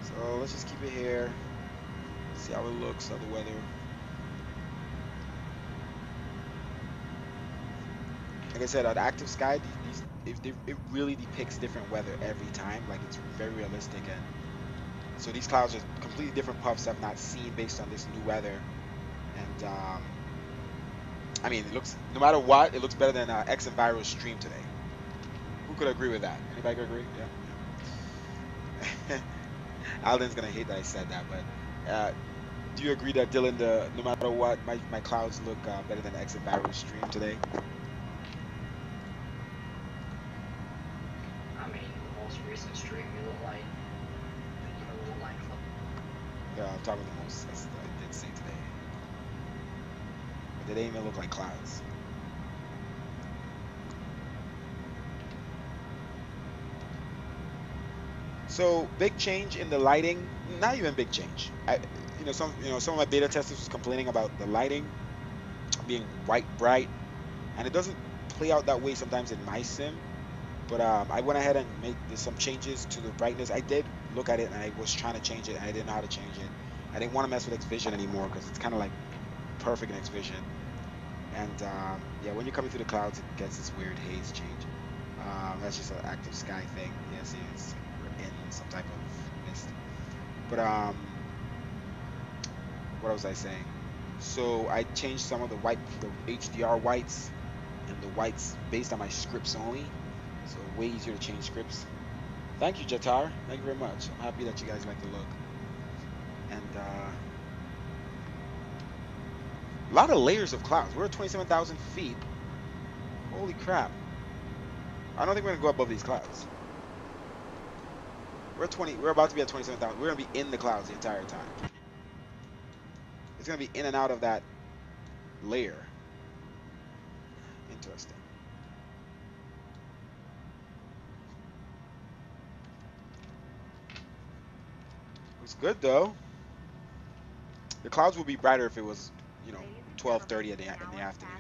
So let's just keep it here. See how it looks, how the weather. Like I said, on active sky, it really depicts different weather every time. Like it's very realistic, and so these clouds are completely different puffs I've not seen based on this new weather. And I mean, it looks, no matter what, it looks better than xEnviro's stream today. Who could agree with that? Anybody could agree? Yeah. Alden's gonna hate that I said that, but do you agree that Dylan, no matter what, my clouds look better than xEnviro's stream today? I mean, the most recent stream, you look like even look like. Yeah, I'm talking about the most. That's what I did say today. But they didn't even look like clouds. So big change in the lighting. Not even big change. Some of my beta testers was complaining about the lighting being white bright, and it doesn't play out that way sometimes in my sim. But I went ahead and made some changes to the brightness. I did look at it and I was trying to change it and I didn't know how to change it. I didn't want to mess with X Vision anymore because it's kind of like perfect in X Vision. And yeah, when you're coming through the clouds, it gets this weird haze change. That's just an active sky thing. Yeah, see, we're in some type of mist. But what was I saying? So I changed some of the HDR whites and the whites based on my scripts only. So way easier to change scripts. Thank you, Jatar. Thank you very much. I'm happy that you guys like the look. And a lot of layers of clouds. We're at 27,000 feet. Holy crap. I don't think we're gonna go above these clouds. We're about to be at 27,000. We're gonna be in the clouds the entire time. It's gonna be in and out of that layer. Interesting. Looks good though. The clouds will be brighter if it was, you know, 12:30 in the afternoon.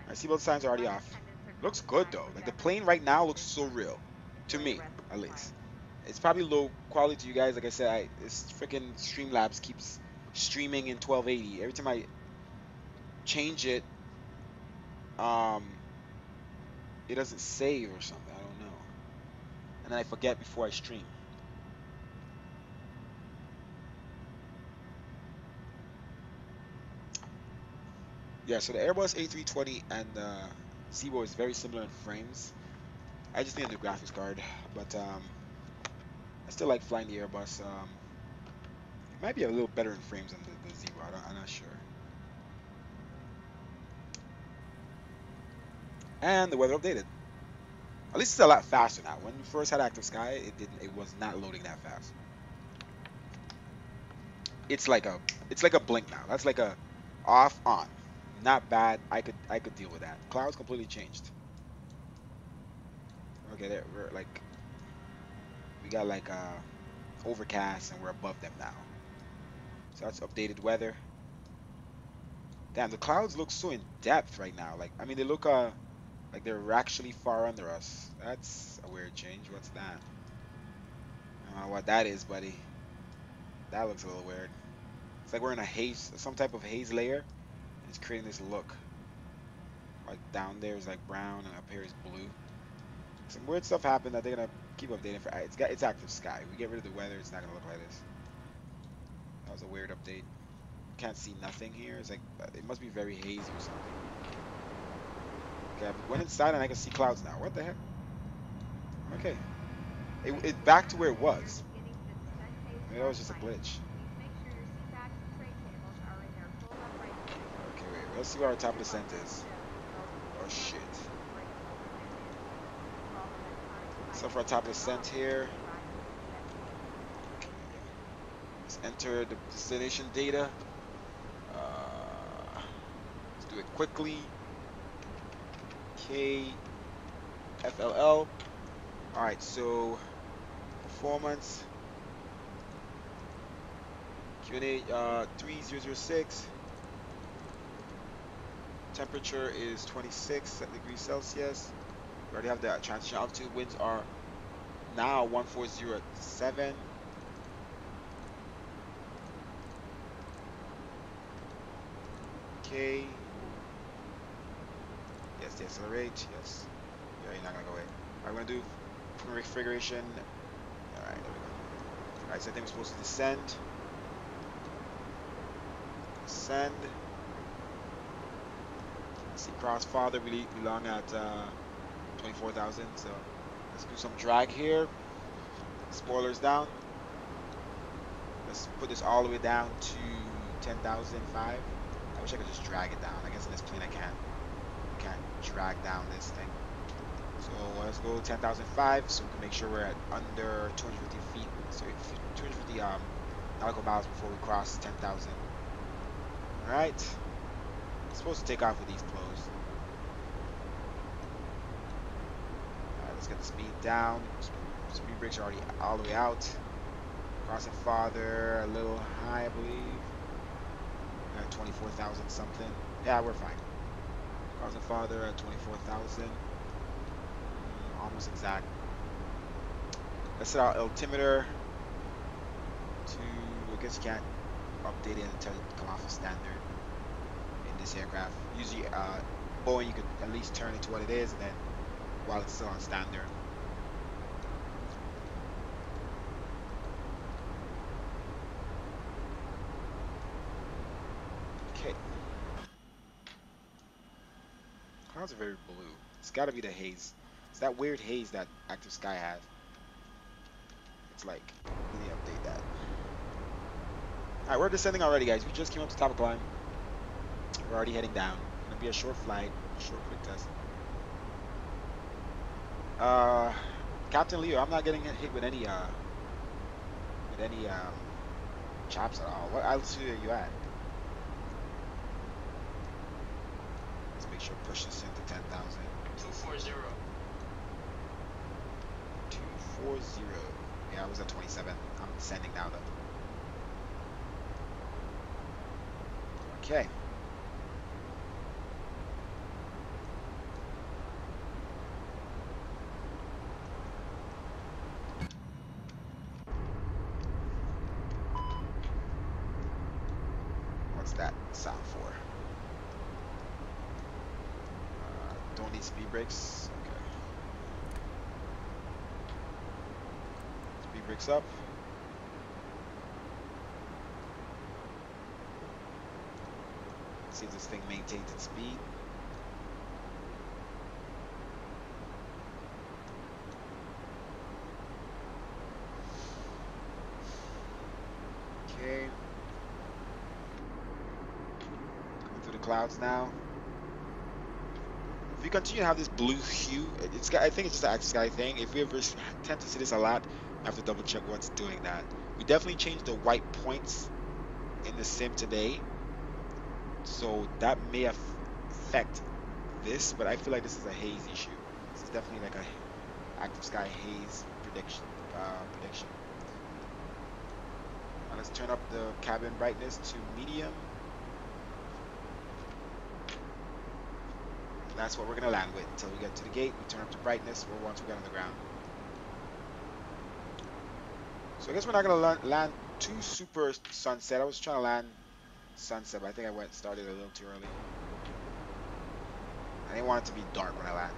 Our seatbelt signs are already off. Looks good though. Like the plane right now looks so real, to me at least. It's probably low quality to you guys. Like I said, this freaking Streamlabs keeps streaming in 1280. Every time I change it, um, it doesn't save or something. I don't know. And then I forget before I stream. Yeah, so the Airbus A320 and the Zibo is very similar in frames. I just need a new graphics card, but I still like flying the Airbus. It might be a little better in frames than the Zibo. I'm not sure. And the weather updated. At least it's a lot faster now. When we first had active sky, it was not loading that fast. It's like a blink now. That's like a off on. Not bad. I could deal with that. Clouds completely changed. Okay, there we're like we got like overcast and we're above them now. So that's updated weather. Damn, the clouds look so in depth right now. Like I mean they look like they're actually far under us. That's a weird change. What's that? I don't know what that is, buddy. That looks a little weird. It's like we're in a haze, some type of haze layer. And it's creating this look. Like down there is like brown and up here is blue. Some weird stuff happened that they're gonna keep updating for. It's active sky. We get rid of the weather, it's not gonna look like this. That was a weird update. Can't see nothing here. It's like it must be very hazy or something. Okay, I went inside and I can see clouds now. What the heck? Okay, it back to where it was. Maybe that was just a glitch. Okay, wait. Let's see where our top of descent is. Oh shit. So for our top of descent here. Let's enter the destination data. Let's do it quickly. KFLL. Alright, so performance. Q&A 3006. Temperature is 26 degrees Celsius. We already have that transition altitude. Winds are now 1407. Okay. Yes, decelerate. Yes. Yeah, you're not gonna go away. Alright, we're gonna do configuration. Alright, there we go. Alright, so I think we're supposed to descend. Descend. Let's see, crossfather, we belong at 24,000, so let's do some drag here. Spoilers down. Let's put this all the way down to 10,005. I wish I could just drag it down. I guess in this plane I can't drag down this thing. So let's go 10,005 so we can make sure we're at under 250 feet. So 250 nautical miles before we cross 10,000. All right. Supposed to take off with these closed. Alright, let's get the speed down. Speed brakes are already all the way out. Crossing farther, a little high, I believe. 24,000 something. Yeah, we're fine. Crossing farther at 24,000. Almost exact. Let's set our altimeter to because you can't update it until it come off of standard in this aircraft. Usually, Boeing, you could at least turn it to what it is, and then while it's still on standard. Okay. Clouds are very blue. It's got to be the haze. It's that weird haze that Active Sky has. It's like, we need to update that. Alright, we're descending already, guys. We just came up to top of climb. We're already heading down. Gonna be a short flight, short quick test. Captain Leo, I'm not getting hit with any chops at all. What altitude are you at? Let's make sure push this into 10,000. 240. 240. Yeah, I was at 27. I'm descending now though. Okay. What's that sound for? Don't need speed brakes. Okay. Speed brakes up. See if this thing maintains its speed. Okay. Going through the clouds now. If we continue to have this blue hue, I think it's just an sky thing. If we ever tend to see this a lot, I have to double check what's doing that. We definitely changed the white points in the sim today, so that may affect this, but I feel like this is a haze issue. This is definitely like a active sky haze prediction. Now let's turn up the cabin brightness to medium. That's what we're gonna land with until we get to the gate. We turn up the brightness once we get on the ground. So I guess we're not gonna land too super sunset. I was trying to land sunset, but I think I started a little too early. I didn't want it to be dark when I landed.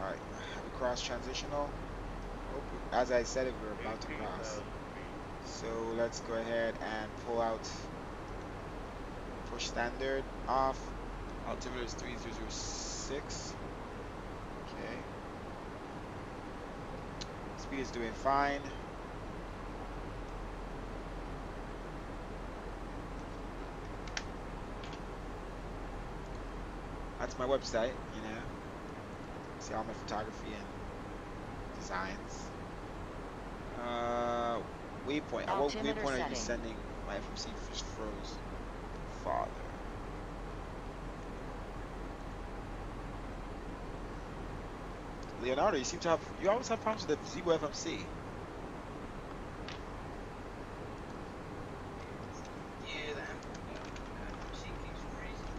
Alright, heavy cross transitional. As I said, we're about to cross. So let's go ahead and pull out, push standard off. Altimeter is 3006. Okay. Speed is doing fine. That's my website, you know. See all my photography and designs. Waypoint. What waypoint are you sending? My FMC just froze. Father. Leonardo, you always have problems with the Zebo FMC. Yeah, the FMC keeps freezing.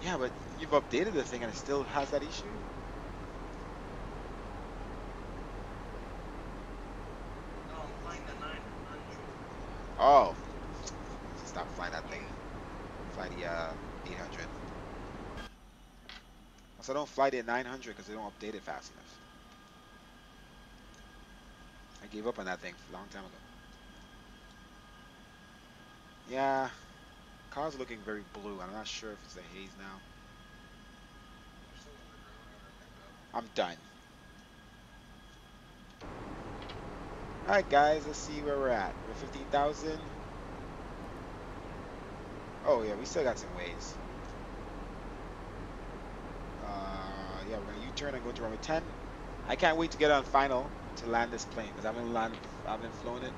Yeah, but you've updated the thing and it still has that issue? No, I'm flying the 900. Oh. Stop flying that thing. Fly the 800. So don't fly the 900 because they don't update it fast enough. I gave up on that thing a long time ago. Yeah. Car's looking very blue. I'm not sure if it's the haze now. I'm done. Alright guys, let's see where we're at. We're 15,000. Oh yeah, we still got some ways. Yeah, we're gonna U-turn and go to runway 10. I can't wait to get on final to land this plane because I haven't flown it.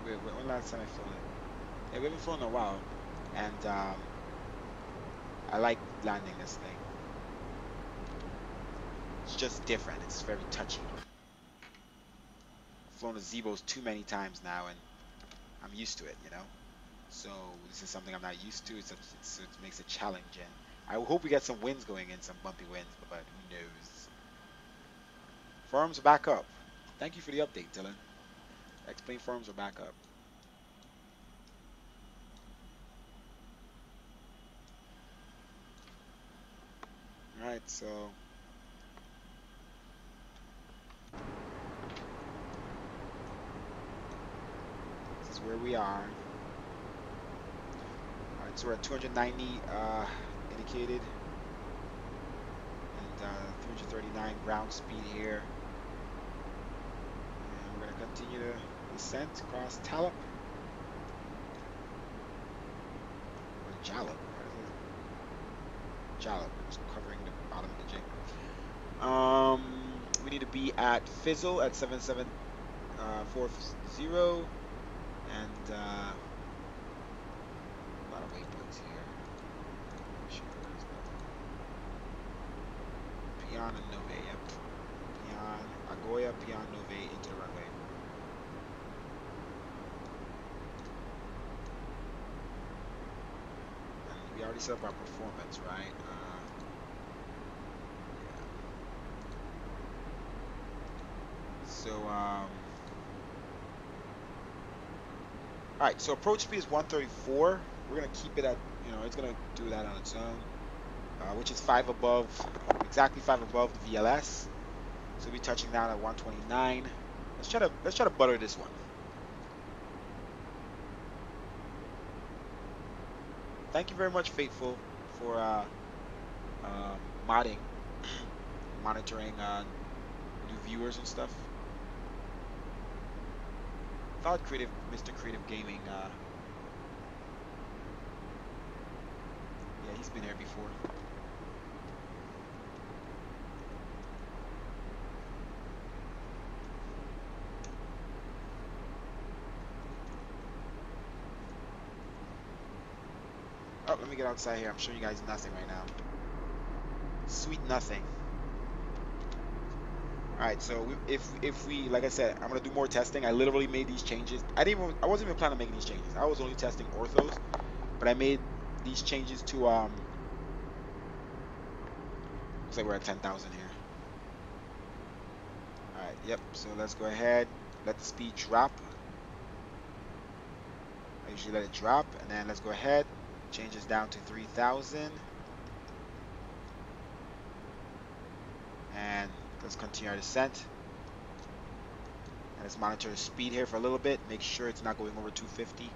When last time I flown it? Yeah, we haven't flown in a while, and I like landing this thing. It's just different. It's very touchy. flown the Zebos too many times now, and I'm used to it, you know. So this is something I'm not used to. It makes it challenging. I hope we get some wins going in, some bumpy wins, but who knows? Firms are back up. Thank you for the update, Dylan. Explain firms are back up. All right, so this is where we are. All right, so we're at 290 indicated and 339 ground speed here. And we're going to continue to descent across Talip. Or Jalop. Jalop, just covering the bottom of the J. We need to be at Fizzle at 7740 and a lot of waypoints here. Pion and Nove, yep. Pion, Agoya, Pion, Nove into the runway. And we already set up our performance, right? So, alright, so approach speed is 134. We're going to keep it at, it's going to do that on its own, which is 5 above, exactly 5 above the VLS. So we'll be touching down at 129. Let's try to butter this one. Thank you very much, Faithful, for modding, monitoring new viewers and stuff. Thought Mr. Creative Gaming, yeah, he's been here before. Oh, let me get outside here. I'm showing you guys nothing right now. Sweet nothing. Alright, so if we, like I said, I'm gonna do more testing. I literally made these changes. I wasn't even planning on making these changes. I was only testing Orthos, but I made these changes to looks like we're at 10,000 here. Alright, yep, so let's go ahead, let the speed drop. I usually let it drop, and then let's go ahead, change this down to 3,000. And let's continue our descent. And let's monitor the speed here for a little bit. Make sure it's not going over 250.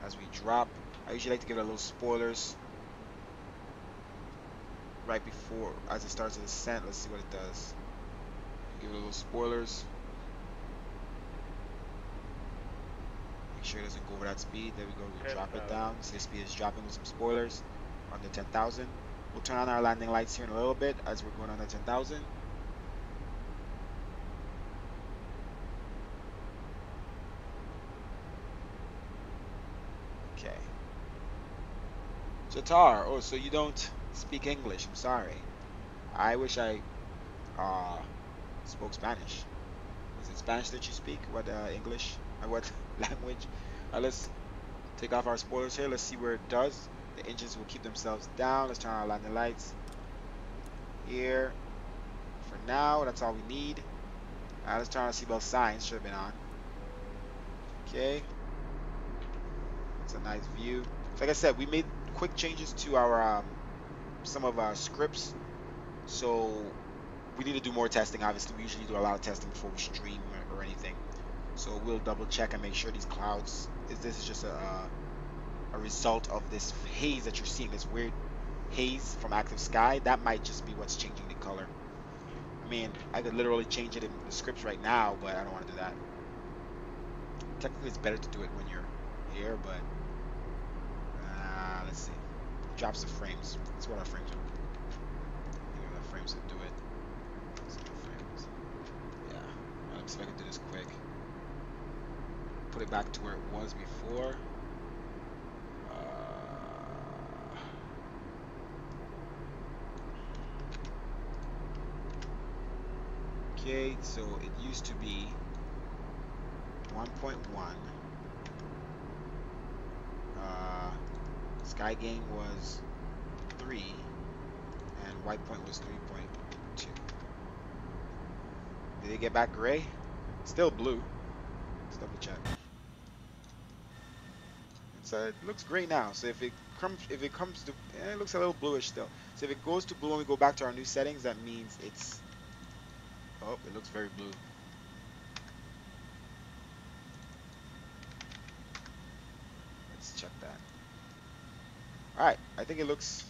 As we drop, I usually like to give it a little spoilers right before, as it starts to descent. Let's see what it does. Give it a little spoilers. Make sure it doesn't go over that speed. There we go. We drop it down. So the speed is dropping with some spoilers under 10,000. We'll turn on our landing lights here in a little bit as we're going under 10,000. Okay. Jatar, oh, so you don't speak English. I'm sorry. I wish I spoke Spanish. Is it Spanish that you speak? What English? What language? Let's take off our spoilers here. Let's see where it does. The engines will keep themselves down. Let's turn on our landing lights here. For now, that's all we need. Let's turn on our seatbelt signs. Should have been on. Okay. It's a nice view. So like I said, we made quick changes to our some of our scripts. So we need to do more testing. Obviously, we usually do a lot of testing before we stream or anything. So we'll double check and make sure these clouds this is just a result of this haze that you're seeing, this weird haze from active sky. That might just be what's changing the color. I mean, I could literally change it in the scripts right now, but I don't want to do that. Technically, it's better to do it when you're here, but let's see. Drops the frames. That's what our frames are. Our frames to do it. Let's see the frames. Yeah. Let me see if I can do this quick. Put it back to where it was before. Okay, so it used to be 1.1. Sky Gain was 3, and White Point was 3.2. Did it get back gray? Still blue. Let's double check. It looks gray now. So if it comes to, it looks a little bluish still. So if it goes to blue and we go back to our new settings, that means it's, oh, it looks very blue. Let's check that. All right, I think it looks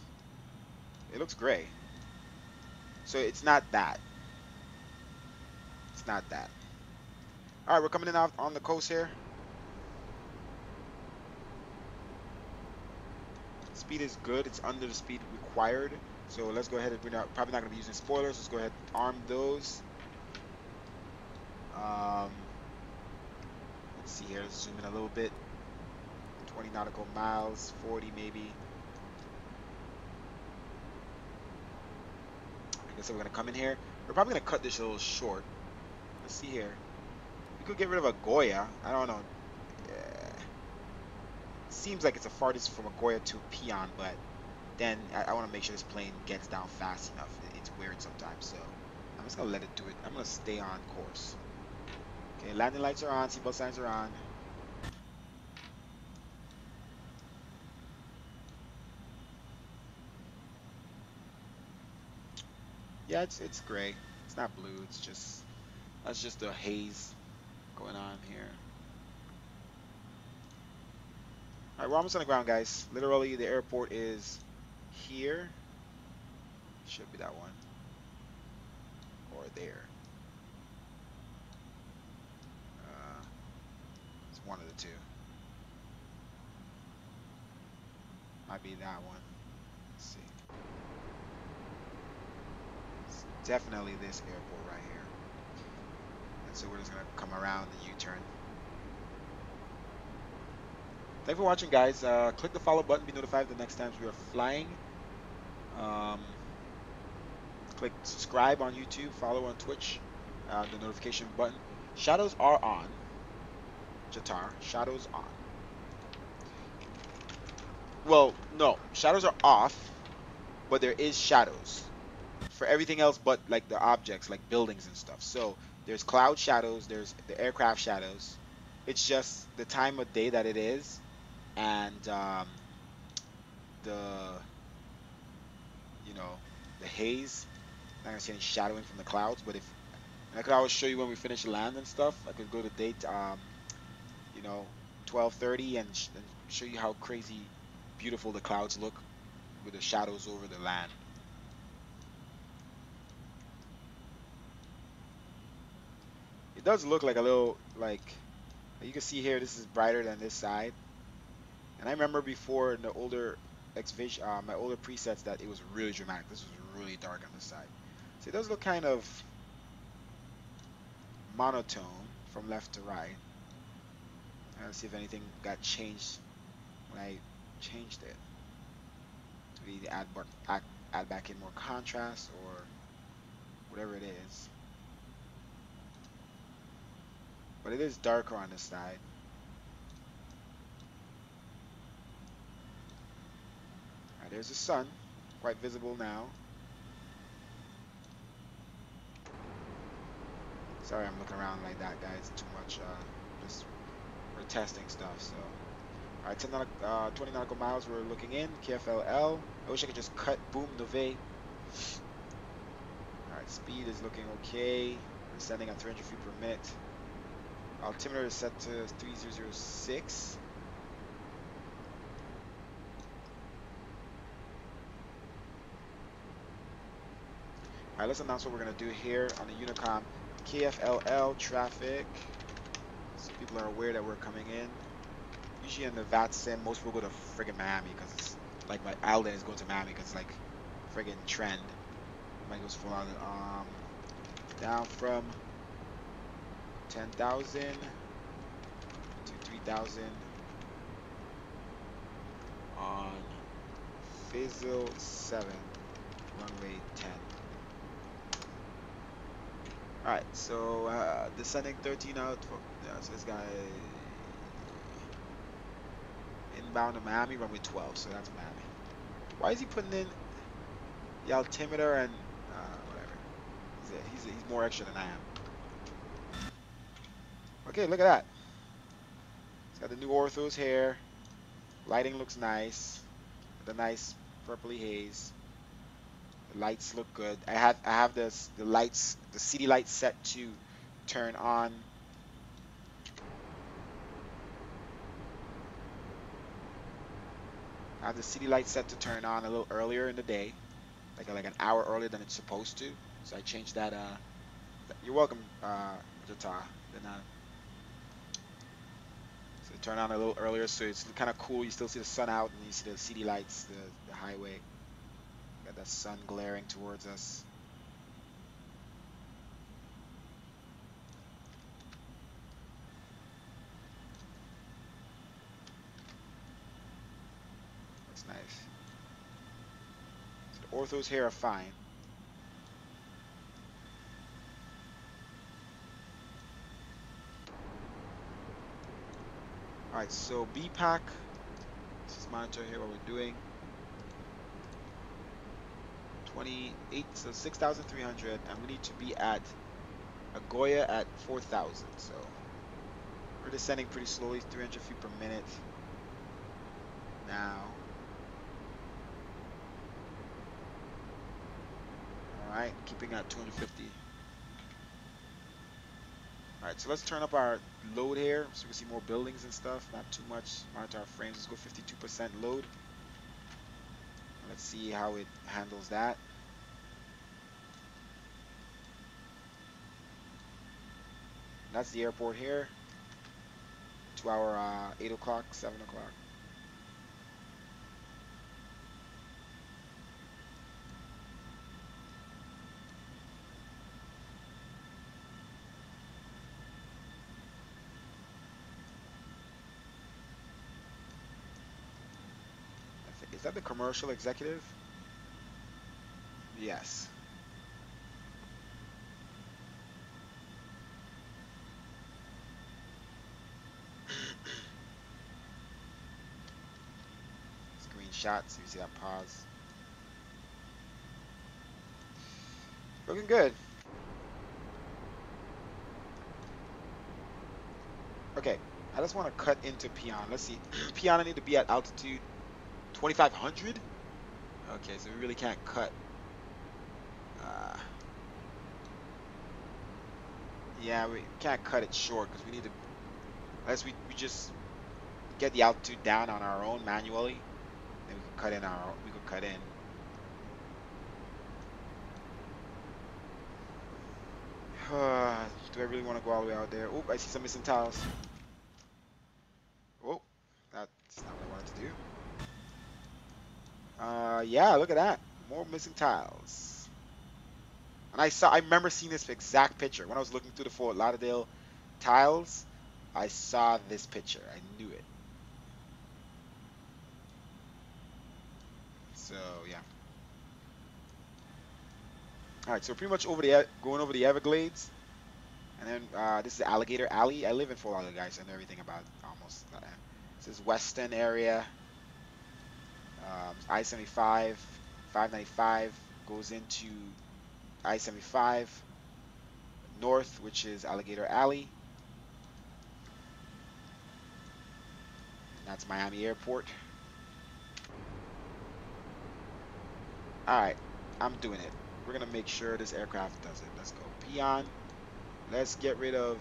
gray. So it's not that. It's not that. All right, we're coming in off on the coast here. Speed is good. It's under the speed required. So let's go ahead and probably not going to be using spoilers. Let's go ahead and arm those. Um, let's see here. Let's zoom in a little bit. 20 nautical miles, 40 maybe. I guess we're going to come in here. We're probably going to cut this a little short. Let's see here. We could get rid of a Goya. I don't know. Seems like it's a farthest from a Goya to a Peon, but then I want to make sure this plane gets down fast enough. It's weird sometimes, so I'm just going to let it do it. I'm going to stay on course. Okay, landing lights are on, seatbelt signs are on. Yeah, it's gray. It's not blue. It's just, that's just a haze going on here. All right, we're almost on the ground, guys. Literally, the airport is here. Should be that one. Or there. It's one of the two. Might be that one. Let's see. It's definitely this airport right here. And so we're just gonna come around the U-turn. Thanks for watching, guys. Click the follow button, be notified the next times we are flying. Click subscribe on YouTube, follow on Twitch, the notification button. Shadows are on. Jatar, shadows on. Well, no, shadows are off, but there is shadows for everything else but like the objects, like buildings and stuff. So there's cloud shadows, there's the aircraft shadows. It's just the time of day that it is, and the you know the haze. Not gonna see any shadowing from the clouds, but if and I could always show you when we finish land and stuff. I could go to date, you know, 12:30 and show you how crazy beautiful the clouds look with the shadows over the land. It does look like a little like you can see here. This is brighter than this side, and I remember before in the older my older presets that it was really dramatic. This was really dark on this side, so it does look kind of monotone from left to right. Let's see if anything got changed when I changed it. To be add back in more contrast or whatever it is. But it is darker on this side. Alright, there's the sun, quite visible now. Sorry I'm looking around like that, guys. Too much, just we're testing stuff, so. Alright, 20 nautical miles we're looking in, KFLL. I wish I could just cut, boom, Nove. Alright, speed is looking okay. We're descending at 300 feet per minute. Altimeter is set to 3006. Alright, let's announce what we're going to do here on the Unicom. KFLL traffic. So people are aware that we're coming in. Usually in the Vatsim, most people go to friggin' Miami because it's like my Alden is going to Miami because it's like friggin' trend. Might goes full on down from 10,000 to 3,000 on Faisal 7, runway 10. All right, so descending 13 out. Yeah, so this guy inbound to Miami, runway 12. So that's Miami. Why is he putting in the altimeter and whatever? He's more extra than I am. Okay, look at that. It's got the new Orthos here. Lighting looks nice. The nice purpley haze. The lights look good. I have the lights, the city lights set to turn on. I have the city lights set to turn on a little earlier in the day, like an hour earlier than it's supposed to. So I changed that. You're welcome, Jata. Then so turn on a little earlier, so it's kind of cool. You still see the sun out, and you see the city lights, the highway. Got that sun glaring towards us. Looks nice. So the orthos here are fine. All right, so BPAC. Let's just monitor here what we're doing. 28, so 6,300, and we need to be at Agoya at 4,000. So we're descending pretty slowly, 300 feet per minute now. All right, keeping at 250. All right, so let's turn up our load here so we can see more buildings and stuff. Not too much. Monitor our frames. Let's go 52% load. Let's see how it handles that. That's the airport here. 2 hour, 8 o'clock, 7 o'clock. Is that the commercial executive? Yes. Screenshots, so you see that pause. Looking good. Okay, I just want to cut into Peon. Let's see. Peon, I need to be at altitude 2,500. Okay, so we really can't cut. Yeah, we can't cut it short because we need to, unless we just get the altitude down on our own manually, then we could cut in we could cut in. Do I really want to go all the way out there? Oh, I see some missing tiles. Oh, that's not what I wanted to do. Yeah, look at that. More missing tiles. And I remember seeing this exact picture. When I was looking through the Fort Lauderdale tiles, I saw this picture. I knew it. So, yeah. All right, so pretty much going over the Everglades. And then this is Alligator Alley. I live in Fort Lauderdale, guys. I know everything about almost. This is Western area. I-75, 595 goes into I-75 north, which is Alligator Alley. And that's Miami Airport. All right, I'm doing it. We're gonna make sure this aircraft does it. Let's go. Peon. Let's get rid of.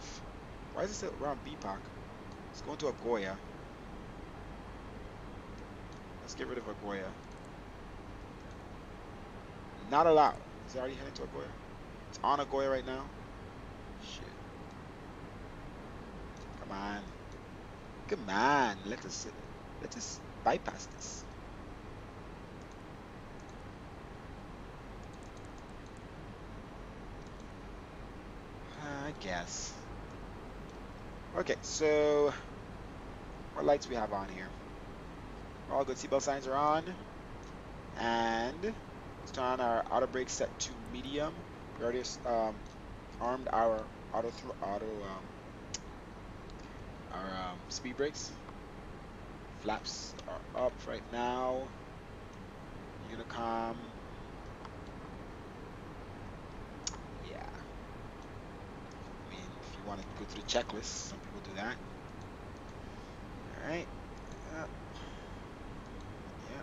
Why is this around BPOC? Let's go into Agoya. Let's get rid of Agoya. Not allowed. Is it already heading to Agoya? It's on Agoya right now. Shit. Come on. Come on. Let us bypass this. I guess. Okay, so what lights we have on here? All good. Seatbelt signs are on. And let's turn on our auto brake set to medium. We already armed our speed brakes. Flaps are up right now. Unicom. Yeah. I mean, if you want to go through the checklist, some people do that. All right. Uh, yeah.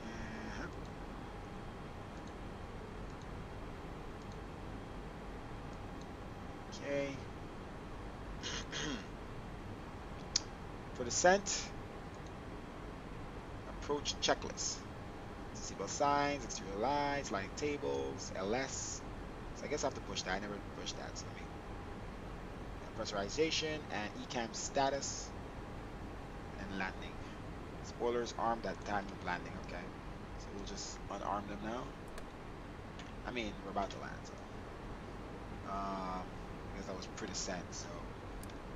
Uh-huh. Okay. For descent, approach checklist. Seatbelt signs, exterior lights, sliding tables, LS. So I guess I have to push that. I never pushed that. So let me pressurization and ECAM status and landing. Spoilers armed at time of landing. Okay. So we'll just unarm them now. I mean, we're about to land, so because that was pre-descent, so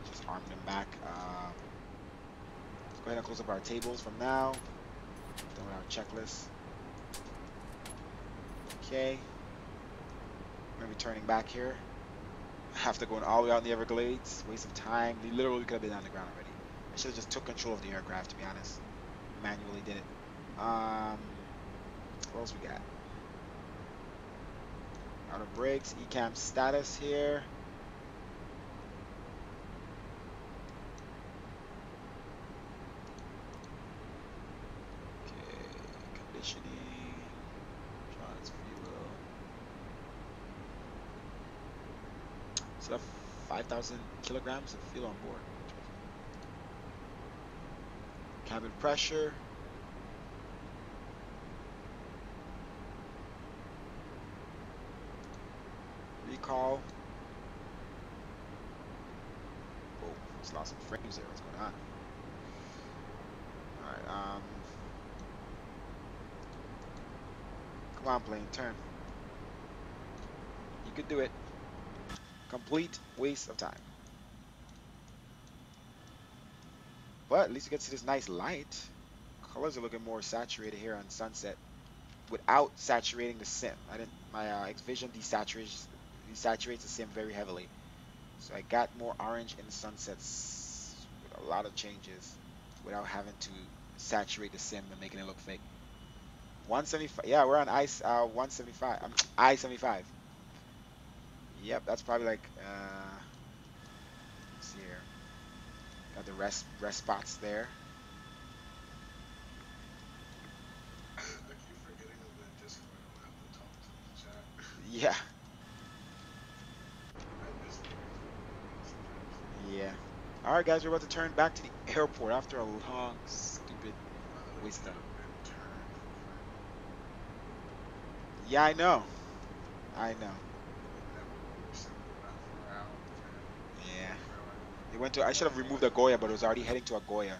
just arm them back. Let's go ahead and close up our tables from now. Done with our checklist. Okay. I'm gonna be turning back here. After going all the way out in the Everglades, waste of time. We literally could have been on the ground already. I should have just took control of the aircraft, to be honest. Manually did it. What else we got? Outer brakes, ECAM status here. Okay, conditioning, trans fuel. So that 5,000 kilograms of fuel on board. Cabin pressure. Recall. Oh, just lost some frames there. What's going on? All right. Come on, plane, turn. You could do it. Complete waste of time. But at least you get to see this nice light. Colors are looking more saturated here on sunset without saturating the sim. I didn't. My Xvision desaturates the sim very heavily. So I got more orange in the sunsets with a lot of changes without having to saturate the sim and making it look fake. 175. Yeah, we're on ice 175. I-75. Yep, that's probably like let's see here. Got the rest spots there. I keep forgetting I'm in Discord. I'm gonna have to talk to the chat. Yeah, I miss the sometimes. yeah. All right, guys, we're about to turn back to the airport after a long, stupid By the way, waste of could time. have been turned for Yeah, I know. I know. never would have sent them that far out. Yeah. Bro, It went to. I should have removed Agoya, but it was already heading to Agoya.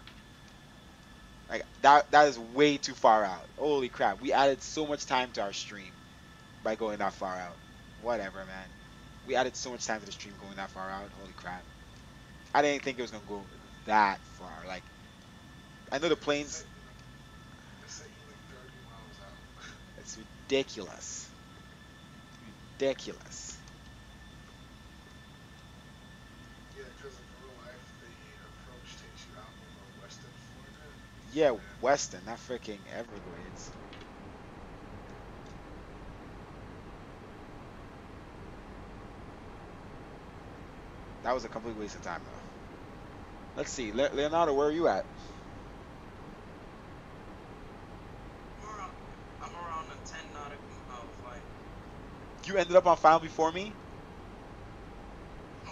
Like that is way too far out. Holy crap. We added so much time to our stream by going that far out. Whatever, man. We added so much time to the stream going that far out. Holy crap. I didn't think it was gonna go that far. Like I know the planes they say you like 30 miles out. it's ridiculous. Ridiculous. Yeah, because in real life, the approach takes you out over western Florida. Yeah, And Weston, not freaking Everglades. That was a complete waste of time though. Let's see. Leonardo, where are you at? I'm around a 10 nautical mile flight. You ended up on final before me?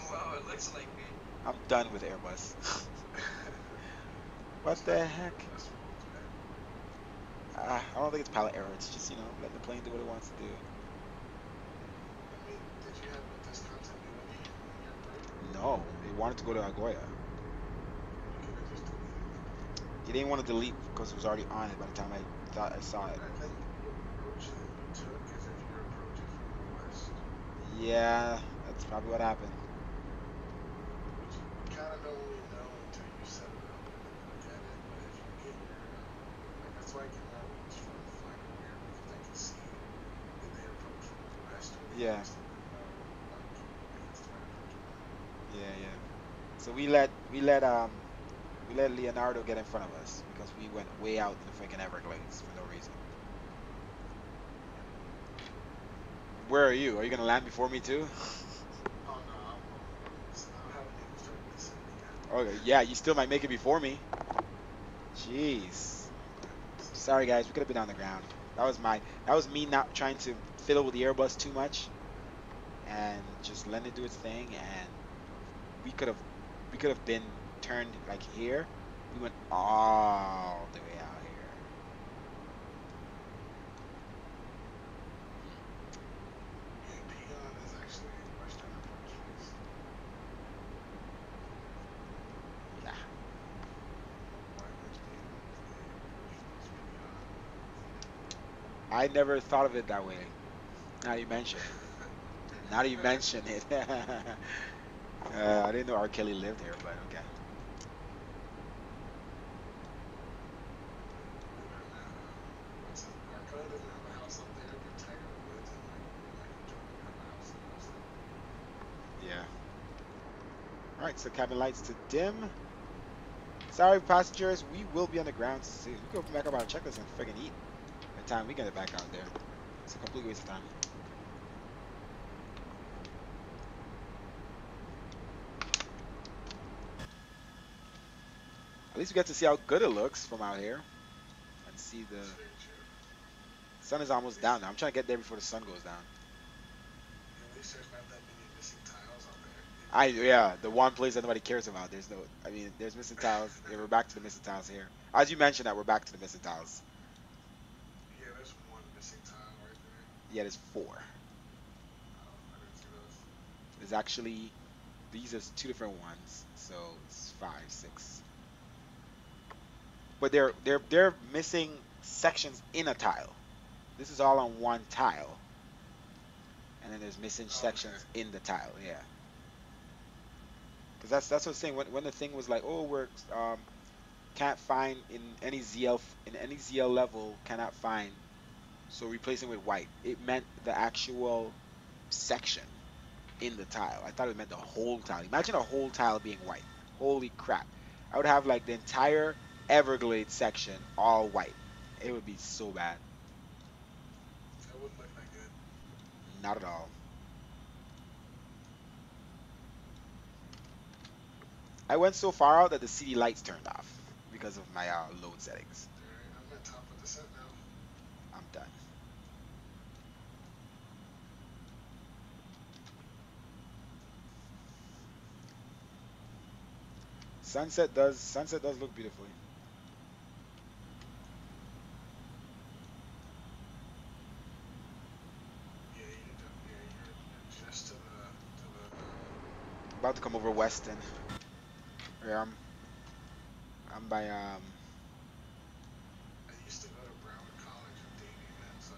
Well, it looks like it. I'm done with Airbus. What the heck? that's rules, man. I don't think it's pilot error. It's just, letting the plane do what it wants to do. I mean, did you have a discontinuity on your break? No, it wanted to go to Agoya. You could have just deleted it. It didn't want to delete because it was already on it by the time I thought I saw it. I think the approach that you took is if you're approaching from the west. Yeah, that's probably what happened. Which you kind of don't really know until you set it up and then look at it. But if you get your, like that's why I can always from flying aware because I can see did they approach from the west or the Yeah. east. So we let Leonardo get in front of us because we went way out in the freaking Everglades for no reason. Where are you? Are you gonna land before me too? Oh no, I haven't even started descending yet. Okay, yeah, you still might make it before me. Jeez. Sorry guys, we could have been on the ground. That was me not trying to fiddle with the Airbus too much and just letting it do its thing, and we could have we could have been turned like here. We went all the way out here. Yeah, Peon is actually Western approach face. Yeah. Why would they approach face Peon? I never thought of it that way. Now you mention it. Now that you mention it. I didn't know R. Kelly lived here, but okay. Believe it or not, what's it? R. Kelly doesn't have a house up there, but Tiger Woods and Michael Jordan have a house in Austin. Yeah. All right, so cabin lights to dim. Sorry, passengers, we will be on the ground soon. We go back up our checklist and friggin' eat by the time we get it back out there. It's a complete waste of time. At least we get to see how good it looks from out here and see the That's very true. sun is almost down now. I'm trying to get there before the sun goes down. At least there's not that many missing tiles out there. Yeah, the one place that nobody cares about. There's no, I mean, there's missing tiles. Yeah, we're back to the missing tiles here. As you mentioned that we're back to the missing tiles. Yeah, there's one missing tile right there. Yeah, there's four. Oh, I didn't see those. There's actually, these are two different ones. So it's five, six. But they're missing sections in a tile. This is all on one tile. And then there's missing Oh, sections okay. in the tile, yeah. Because that's what I'm saying. When the thing was like, oh, we're can't find in any ZL level cannot find, so replacing with white. It meant the actual section in the tile. I thought it meant the whole tile. Imagine a whole tile being white. Holy crap! I would have like the entire Everglades section all white. It would be so bad. That wouldn't look that good. Not at all. I went so far out that the city lights turned off because of my load settings. Alright, I'm at top of the set now. I'm done. Sunset does look beautifully. Yeah, you're just to the About to come over Weston. Yeah, I'm by I used to go to Broward College in Davie, man. So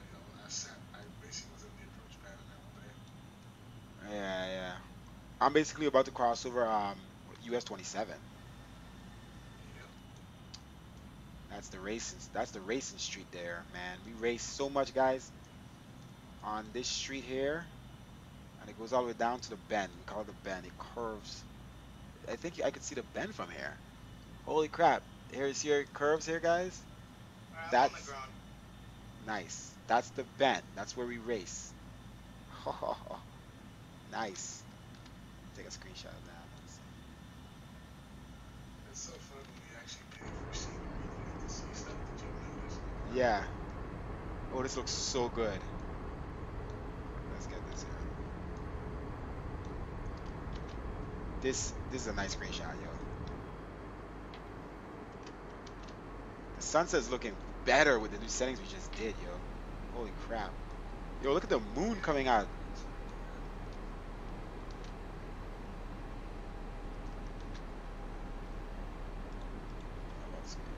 I basically was in the approach pattern all day. yeah. I'm basically about to cross over US 27. Yep. That's the racing street there, man. We race so much, guys, on this street here, and it goes all the way down to the bend. We call it the bend. It curves. I think I could see the bend from here. Holy crap. Here's your curves here, guys. Alright, I'm on the That's ground. nice. That's the bend. That's where we race. Nice. Take a screenshot of that. It's so fun when you actually pay for scenery. You get to see stuff that you notice. Yeah. Oh, this looks so good. Let's get this here. This is a nice screenshot, yo. The sunset's looking better with the new settings we just did, yo. Holy crap. Yo, look at the moon coming out. It's really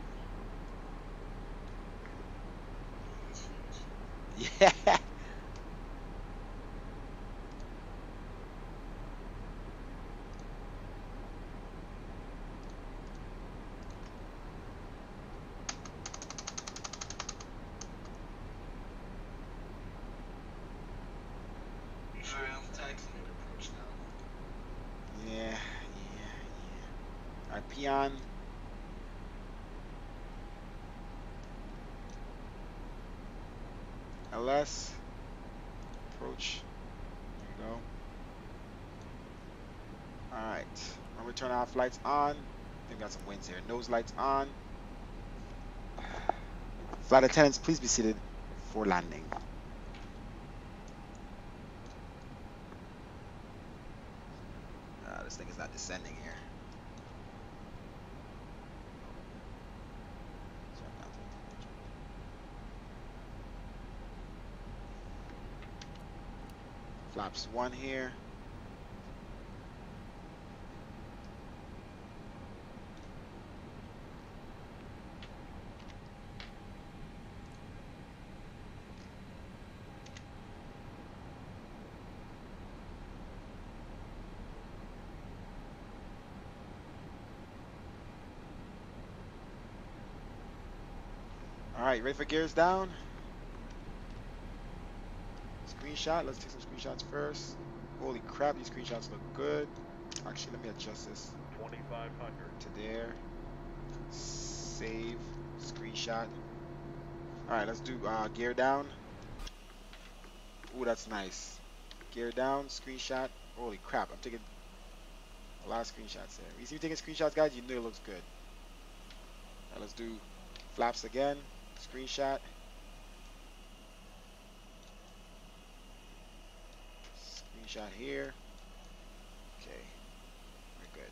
good. It's huge. Yeah. You should Alright, I'm taxing. get approach now. Yeah. peon. LS. Approach. There you go. Alright. When we turn our flights on, I think we got some winds here. Nose lights on. Flight attendants, please be seated for landing. This thing is not descending here. Flaps 1 here. Alright, ready for gears down? Screenshot. Let's take some screenshots first. Holy crap, these screenshots look good. Actually, let me adjust this 2500 to there. Save. Screenshot. Alright, let's do gear down. Ooh, that's nice. Gear down, screenshot. Holy crap, I'm taking a lot of screenshots there. You see me taking screenshots, guys? You know it looks good. Alright, let's do flaps again. Screenshot. Screenshot here. Okay, we're good.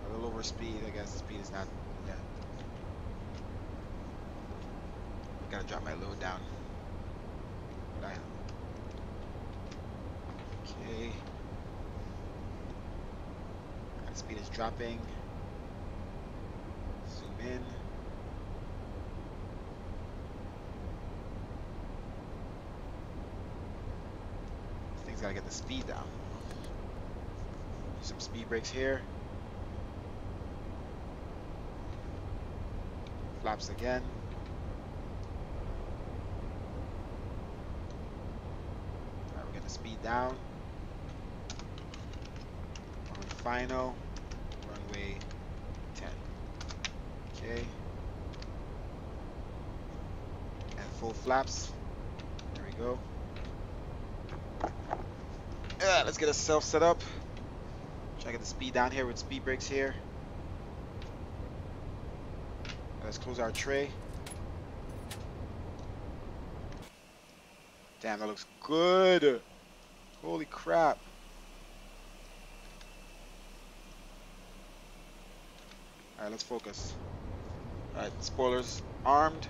A little over speed, I guess the speed is not, yeah. Gotta drop my load down. Okay. Speed is dropping. Zoom in. This thing's gotta get the speed down. Some speed brakes here. Flaps again. Alright, we're getting the speed down. On final. Runway 10. Okay. And full flaps. There we go. Yeah, let's get ourselves set up. Try to get the speed down here with speed brakes here. Let's close our tray. Damn, that looks good. Holy crap. Alright, let's focus. Alright, spoilers armed.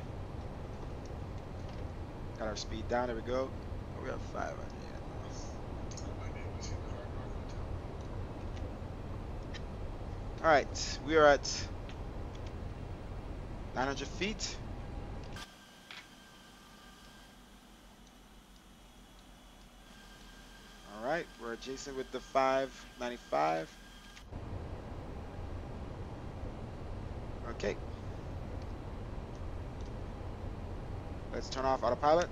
Got our speed down, there we go. Oh, we have 5 right here. Alright, we are at 900 feet. Alright, we're adjacent with the 595. Okay. Let's turn off autopilot.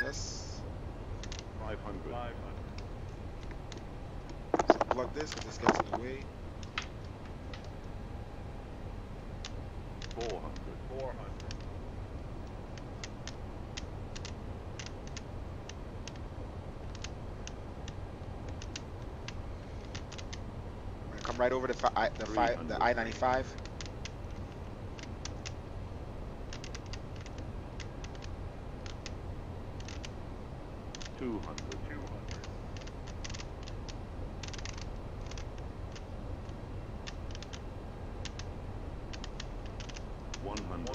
Yes. 500 Let's unplug this because this gets in the way. 400 I'm gonna come right over the I-95. 200 100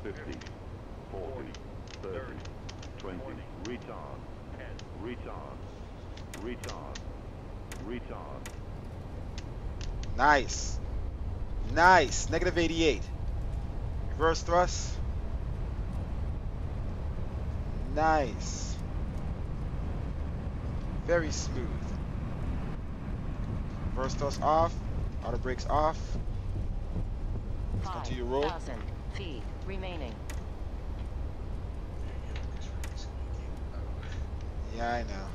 50 40 30 20 retard Nice. Nice. Negative 88. Reverse thrust. Nice. Very smooth. Reverse thrust off. Auto brakes off. Let's continue to roll. 5,000 feet remaining. Yeah, I know.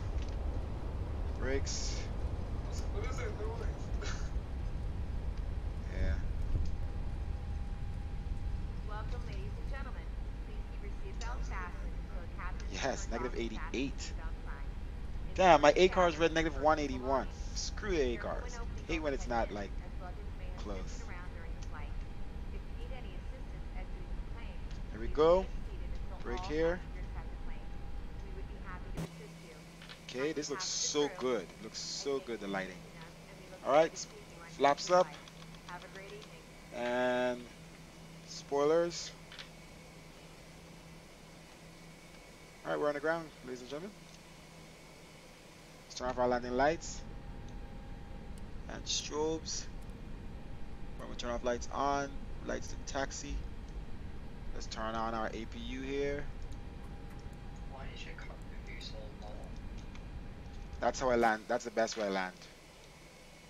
Brakes. I was like, what is that noise? Yeah. Welcome, ladies and gentlemen. Please keep your How seatbelts is it fastened until the captain has Yes, turned off negative the fasten 88. seatbelt sign. In the Damn, my first A car is cabin, read negative personal 181. belongings. Screw the Be A careful when cars. opening Hate when it's overhead not bins, like as luggage may have shifted close. around during the flight. If you need any assistance exiting the plane, There we please go. remain seated until Brake all here. passengers have deplanes. We would be happy to assist you. On Okay, this looks behalf of the so crew, good. Looks I so thank good, you the for lighting. choosing us, and we look forward to Alright, seeing you on your flaps future up. flight. Have a great evening. And spoilers. Alright, we're on the ground, ladies and gentlemen. Let's turn off our landing lights. And strobes. When we turn off lights on, lights to taxi. Let's turn on our APU here. Why is your car review so low? That's how I land. That's the best way I land.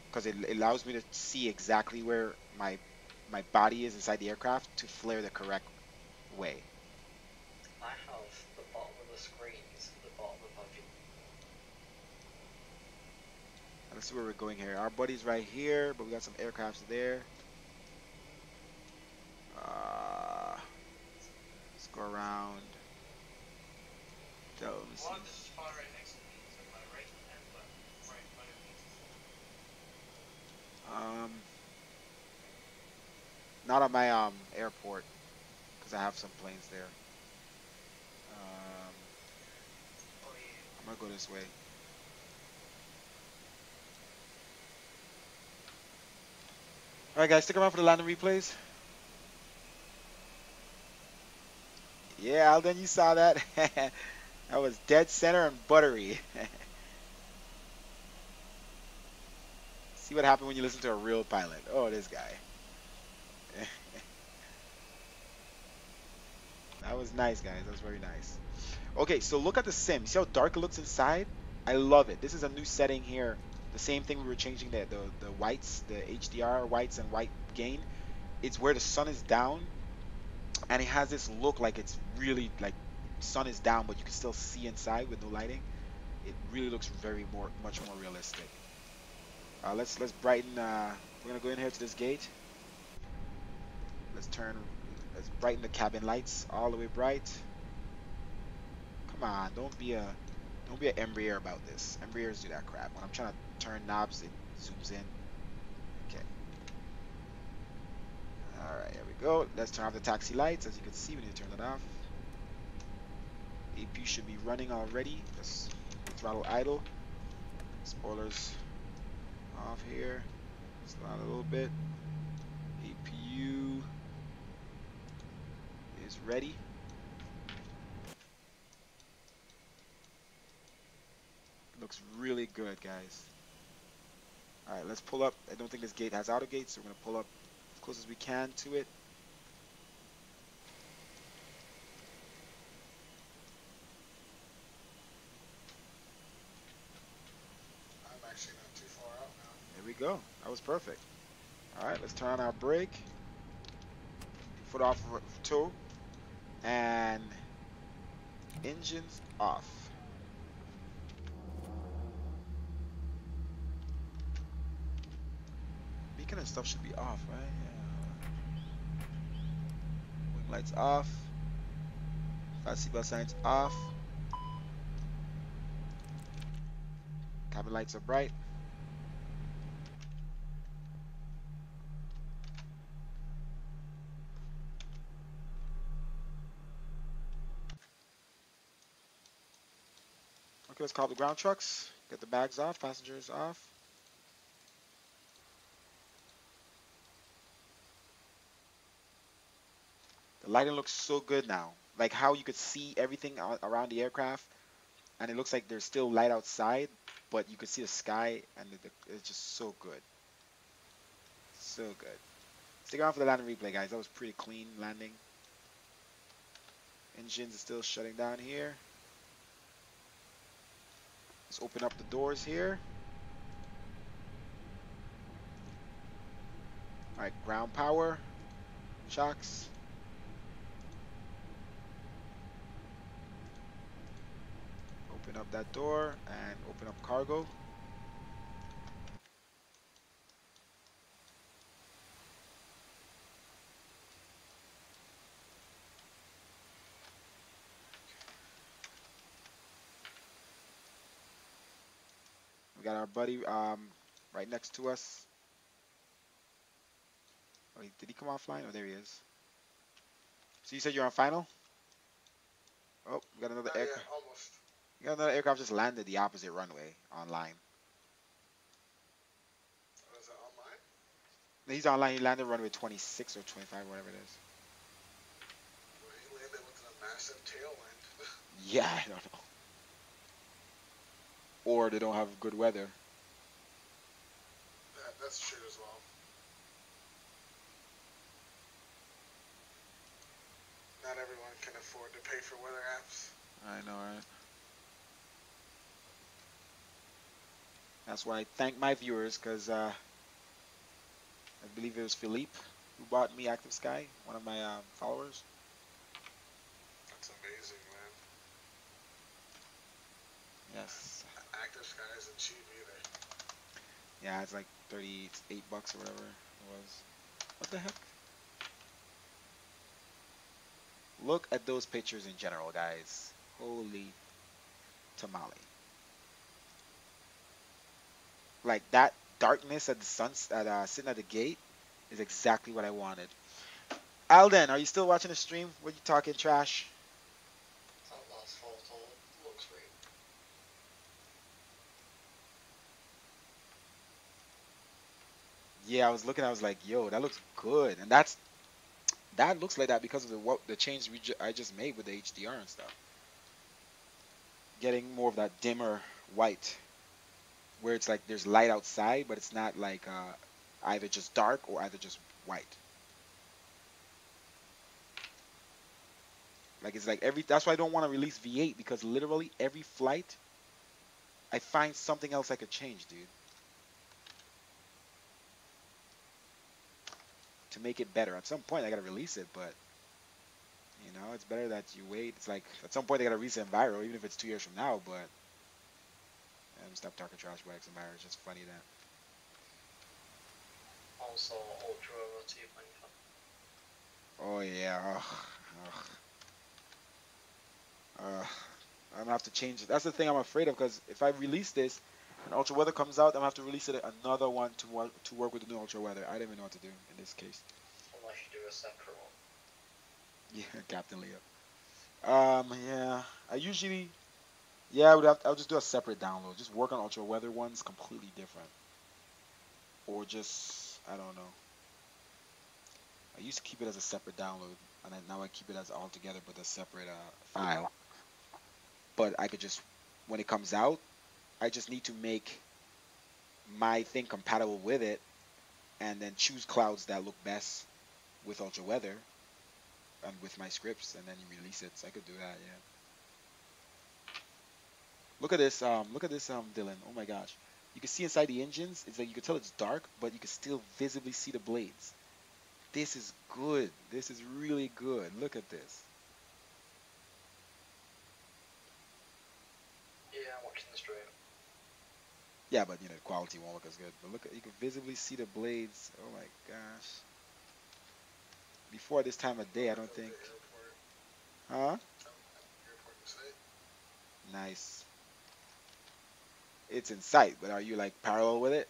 Because it allows me to see exactly where my body is inside the aircraft to flare the correct way. I have the bottom of the screen is the bottom of my view. Let's see where we're going here. Our buddy's right here, but we got some aircrafts there. Let's go around. So, let me see. Laud is far right next to me. It's on my right and left. Right in front of me. Not on my airport, because I have some planes there. Oh yeah. I'm gonna go this way. All right, guys, stick around for the landing replays. Yeah, Alden, you saw that. That was dead center and buttery. See what happened when you listen to a real pilot. Oh, this guy. That was nice, guys. That was very nice. Okay, so look at the sim. You see how dark it looks inside? I love it. This is a new setting here. The same thing we were changing the whites, the HDR whites and white gain. It's where the sun is down, and it has this look like it's really like sun is down, but you can still see inside with no lighting. It really looks much more realistic. Let's brighten. We're gonna go in here to this gate. Let's turn. Let's brighten the cabin lights all the way bright. Come on, don't be an Embraer about this. Embraers do that crap. When I'm trying to turn knobs, it zooms in. Okay. All right, here we go. Let's turn off the taxi lights. As you can see, we need to turn it off. AP should be running already. Just throttle idle. Spoilers off here. Slow down a little bit. APU is ready. Looks really good, guys. All right, let's pull up. I don't think this gate has auto gates, so we're gonna pull up as close as we can to it. I'm actually not too far out now. There we go. That was perfect. All right, let's turn on our brake. Foot off toe. And engines off. Beacon and stuff should be off, right? Yeah. Wing lights off. Flat seatbelt signs off. Cabin lights are bright. Okay, let's call up the ground trucks. Get the bags off, passengers off. The lighting looks so good now. Like how you could see everything around the aircraft, and it looks like there's still light outside, but you could see the sky, and it's just so good. So good. Stick around for the landing replay, guys. That was pretty clean landing. Engines are still shutting down here. Let's open up the doors here. Alright, ground power. Shocks. Open open up that door and open up cargo. We got our buddy right next to us. Oh, did he come offline? Oh, there he is. So you said you're on final? Oh, we got another Not yet, aircraft. almost. We got another aircraft just landed the opposite runway online. Oh, is that online? He's online. He landed runway 26 or 25, whatever it is. Well, he landed with a massive tailwind. Yeah, I don't know. Or they don't have good weather. That's true as well. Not everyone can afford to pay for weather apps. I know, right? That's why I thank my viewers, because I believe it was Philippe who bought me Active Sky, one of my followers. That's amazing, man. Yes. Active Sky isn't cheap either. Yeah, it's like 38 bucks or whatever it was. What the heck? Look at those pictures in general, guys. Holy tamale. Like that darkness at the sun, sitting at the gate is exactly what I wanted. Alden, are you still watching the stream? What you talking trash? That last photo looks great. Yeah, I was looking. I was like, yo, that looks good, and that looks like that because of the change I just made with the HDR and stuff. Getting more of that dimmer white, where it's like there's light outside, but it's not like either just dark or either just white. Like it's like that's why I don't want to release V8, because literally every flight I find something else I could change, dude, to make it better. At some point I gotta release it, but you know, it's better that you wait. It's like at some point they gotta release Enviro, even if it's 2 years from now, but stop talking trash about Enviro. It's just funny that. Also, Ultra T-Plane. Oh yeah. Ugh, ugh, ugh. I'm gonna have to change it. That's the thing I'm afraid of, because if I release this and Ultra Weather comes out, I'm gonna have to release it another one to work with the new Ultra Weather. I don't even know what to do in this case. Unless you do a separate one. Yeah, Captain Leo. Yeah. I usually, yeah, I'll just do a separate download. Just work on Ultra Weather ones completely different, or just I don't know. I used to keep it as a separate download, and now I keep it as all together, but a separate file. But I could just, when it comes out, I just need to make my thing compatible with it, and then choose clouds that look best with Ultra Weather and with my scripts, and then you release it. So I could do that, yeah. Look at this, Dylan. Oh my gosh. You can see inside the engines. It's like you can tell it's dark, but you can still visibly see the blades. This is good. This is really good. Look at this. Yeah, I'm watching the stream. Yeah, but you know, the quality won't look as good. But look, you can visibly see the blades. Oh my gosh. Before this time of day, I don't think. Huh? Airport in sight. Nice. It's in sight, but are you like parallel with it?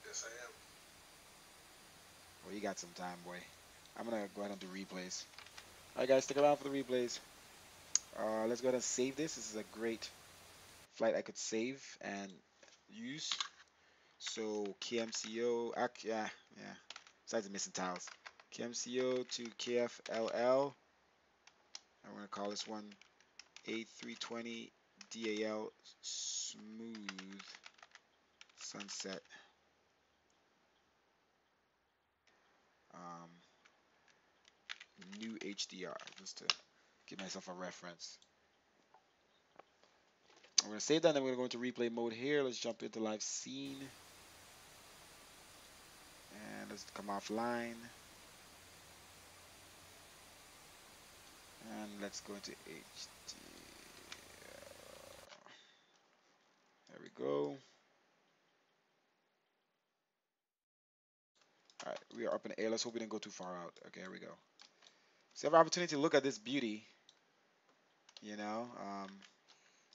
Yes, I am. Well, you got some time, boy. I'm gonna go ahead and do replays. All right, guys, stick around for the replays. Let's go ahead and save this. This is a great flight I could save and use. So KMCO, yeah, yeah. Besides the missing tiles, KMCO to KFLL. I'm gonna call this one A320 DAL Smooth Sunset. Um, New HDR, just to give myself a reference. I'm gonna save that, and then we're gonna go into replay mode here. Let's jump into live scene, and let's come offline, and let's go into HD. There we go. All right, we are up in the air. Let's hope we didn't go too far out. Okay, here we go. So I have an opportunity to look at this beauty. You know,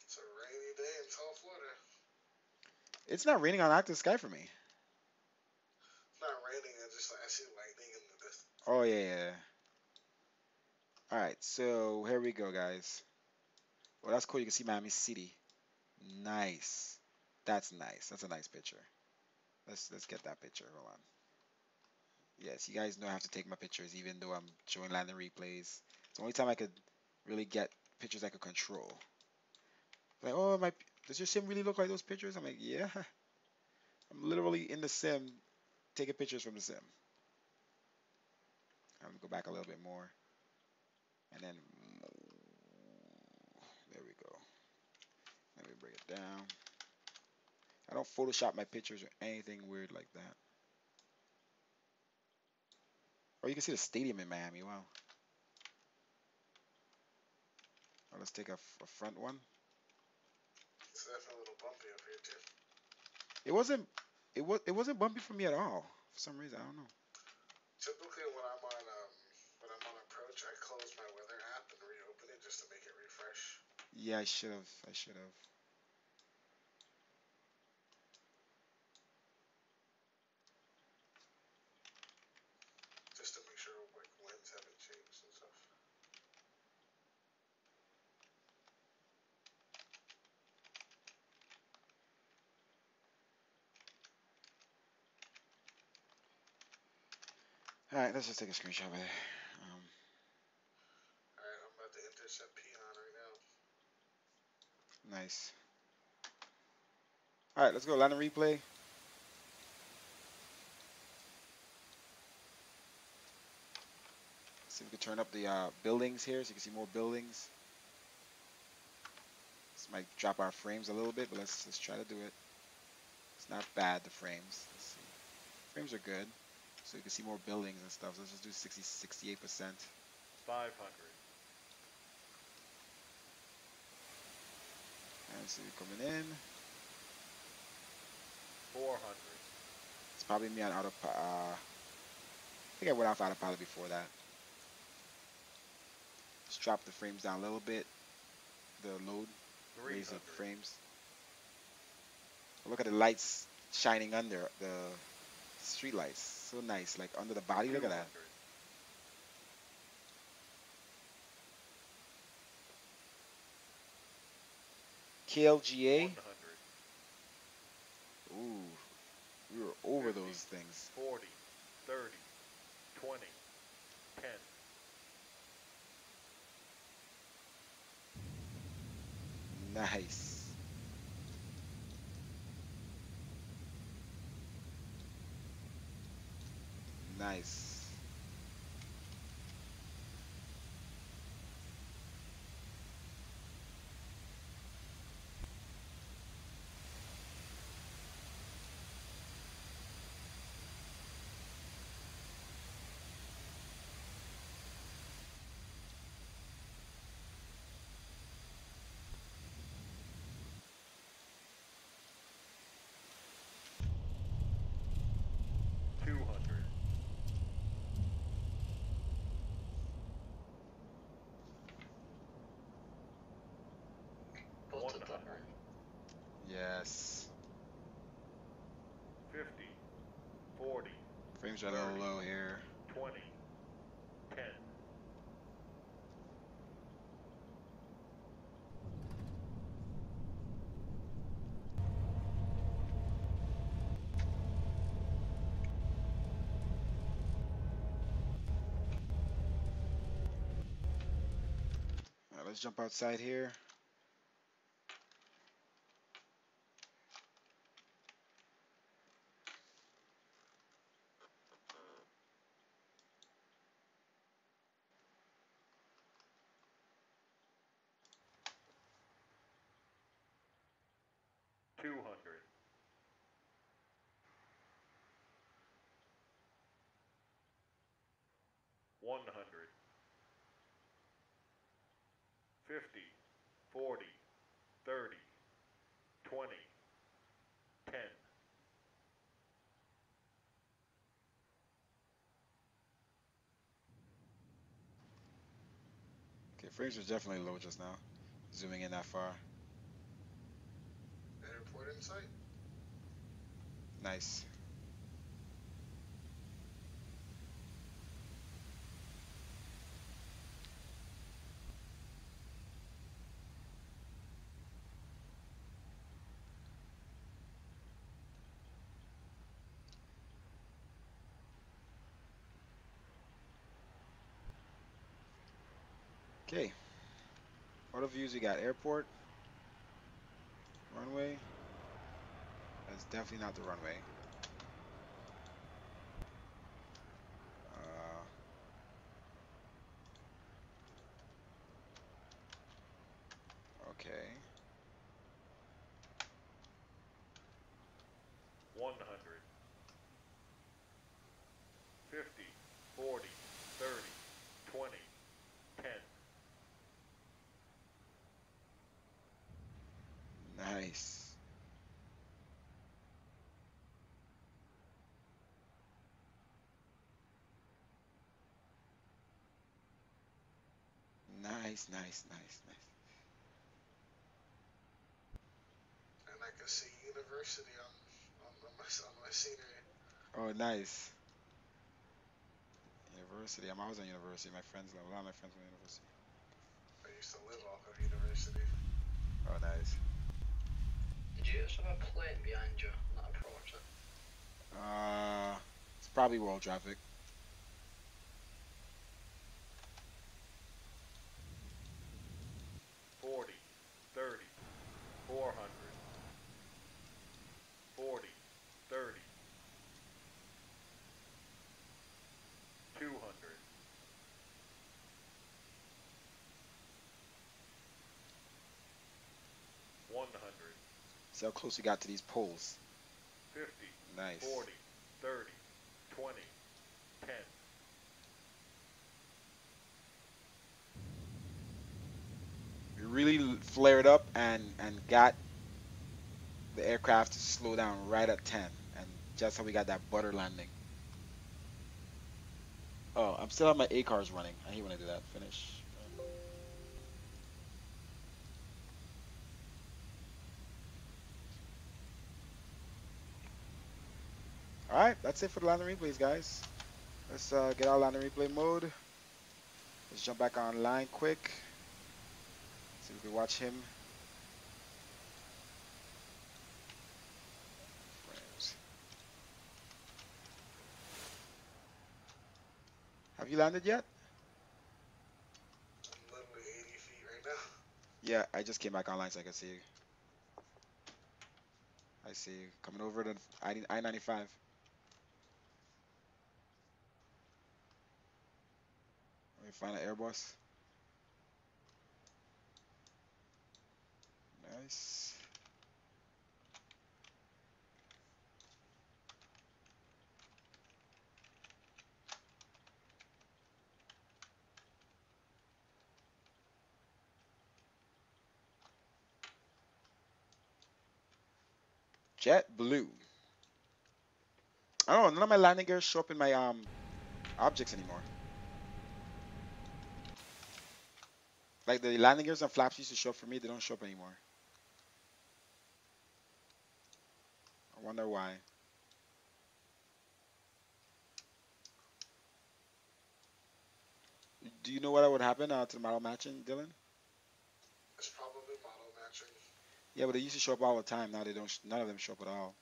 It's a rainy day in South Florida. it's not raining on active sky for me. It's not raining. I see lightning in the distance. Oh yeah, yeah. All right, so here we go, guys. Well, that's cool. You can see Miami City. Nice. That's nice. That's a nice picture. Let's get that picture. Hold on. Yes, you guys know I have to take my pictures, even though I'm showing landing replays. It's the only time I could really get pictures I could control. Like, oh my, does your sim really look like those pictures? I'm like, yeah. I'm literally in the sim taking pictures from the sim. I'm gonna go back a little bit more, and then there we go. Let me bring it down. I don't Photoshop my pictures or anything weird like that. Oh, you can see the stadium in Miami. Wow. Oh, let's take a front one. It's definitely a little bumpy up here too. It wasn't. It wasn't bumpy for me at all. For some reason, I don't know. Typically, when I'm on approach, I close my weather app and reopen it just to make it refresh. Yeah, I should have. I should have. Just to make sure like winds haven't changed and stuff. All right, let's just take a screenshot of it. Alright, I'm about to intercept Peon right now. Nice. All right, let's go. Landing replay. See if we can turn up the buildings here, so you can see more buildings. This might drop our frames a little bit, but let's try to do it. It's not bad, the frames. Let's see. Frames are good, so you can see more buildings and stuff. So let's just do 68%. 500. And so you're coming in. 400. It's probably me on autopilot. I think I went off autopilot before that. Just drop the frames down a little bit. The load, raise the 300. frames. Look at the lights shining under the street lights. So nice, like under the body. Look at that. 200. KLGA. 100. Ooh, we were over 50, those things. 40, 30, 20, 10. Nice. Nice. Spotted that 100. one. Yes. 50, 40, Frames are a little low here. 20, 10. All right, let's jump outside here. $200. 100. 50, 40, 30, 20, Your frames was definitely low just now. Zooming in that far. Airport in sight. Nice. Okay. What views we got? Airport, runway. That's definitely not the runway. Uh, okay. 100, 50, 40, 30, 20, 10. Nice. Nice, nice, nice, nice. And I can see university on my scenery. Oh, nice. University. I was on university. My friends, a lot of my friends were on university. I used to live off of university. Oh, nice. Did you just have a plane behind you? Not a promoter. It's probably world traffic. Forty, 30, 400, 40, 30, 200, 100, See how close we got to these poles. 50, Nice. 40, 30, 20, 10. We really flared up and got the aircraft to slow down right at 10. And just how we got that butter landing. Oh, I'm still on my A cars running. I hate when I do that. Finish. All right, that's it for the landing replays, guys. Let's get our landing replay mode. Let's jump back online quick. See if we can watch him. Frames. Have you landed yet? I'm literally 80 feet right now. Yeah, I just came back online so I can see you. I see you coming over to I-95. Let me find an Airbus. Nice. Jet blue. I don't know, none of my landing gears show up in my objects anymore. Like the landing gears and flaps used to show up for me, they don't show up anymore. I wonder why. Do you know what would happen to the model matching, Dylan? It's probably model matching. Yeah, but they used to show up all the time. Now they don't. None of them show up at all.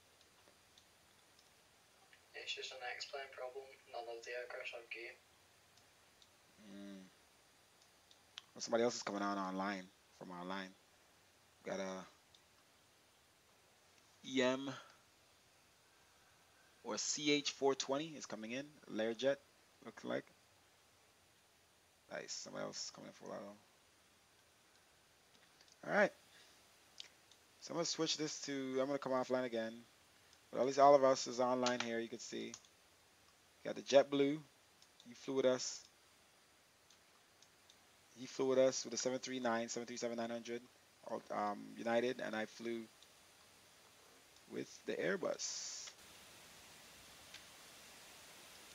It's just an X-plane problem. None of the aircraft have gear. Well, somebody else is coming on online from online. Got a EM or CH420 is coming in. Learjet looks like. Nice. Somebody else is coming in for a while. All right. So I'm gonna switch this to. I'm gonna come offline again. But at least all of us is online here. You can see. Got the JetBlue. He flew with us. He flew with us with the 737 737-900 United, and I flew with the Airbus.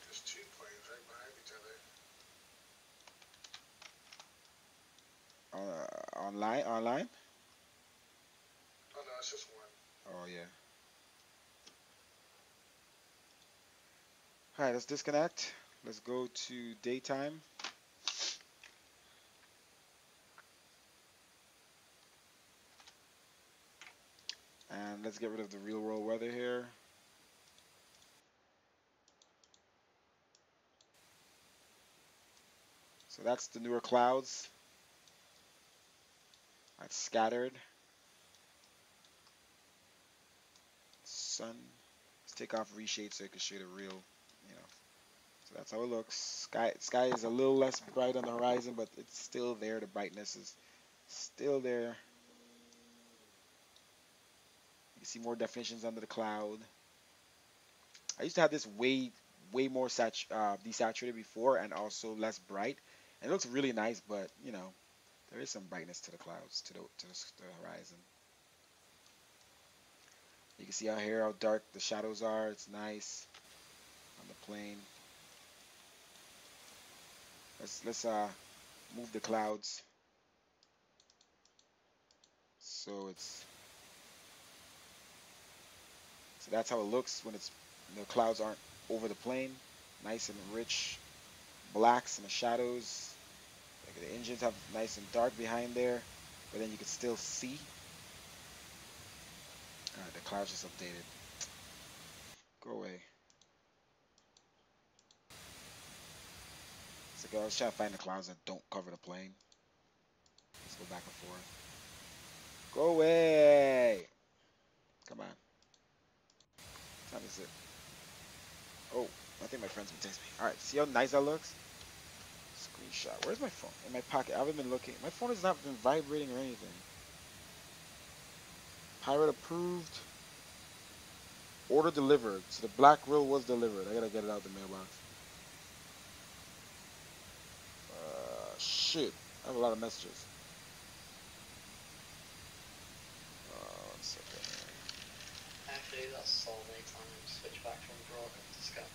There's two planes right behind each other. Online? Oh no, it's just one. Oh yeah. All right, let's disconnect. Let's go to daytime. And let's get rid of the real world weather here. So that's the newer clouds. That's scattered. Sun. Let's take off reshade so you can show the real, you know. So that's how it looks. Sky is a little less bright on the horizon, but it's still there. The brightness is still there. You can see more definitions under the cloud. I used to have this way more desaturated before and also less bright. And it looks really nice, but you know, there is some brightness to the clouds, to the horizon. You can see out here how dark the shadows are. It's nice on the plane. Let's move the clouds so it's so that's how it looks when the clouds aren't over the plane. Nice and rich blacks in the shadows. Like the engines have nice and dark behind there, but then you can still see. Alright, the clouds just updated. Go away. It's like I was trying to find the clouds that don't cover the plane. Let's go back and forth. Go away! Come on. What time is it? Oh, I think my friend's gonna text me. Alright, see how nice that looks? Screenshot. Where's my phone? In my pocket. I haven't been looking. My phone has not been vibrating or anything. Pirate approved. Order delivered. So the black grill was delivered. I gotta get it out of the mailbox. Shit. I have a lot of messages. One second. I have to do that so many times, switch back from broken to scan.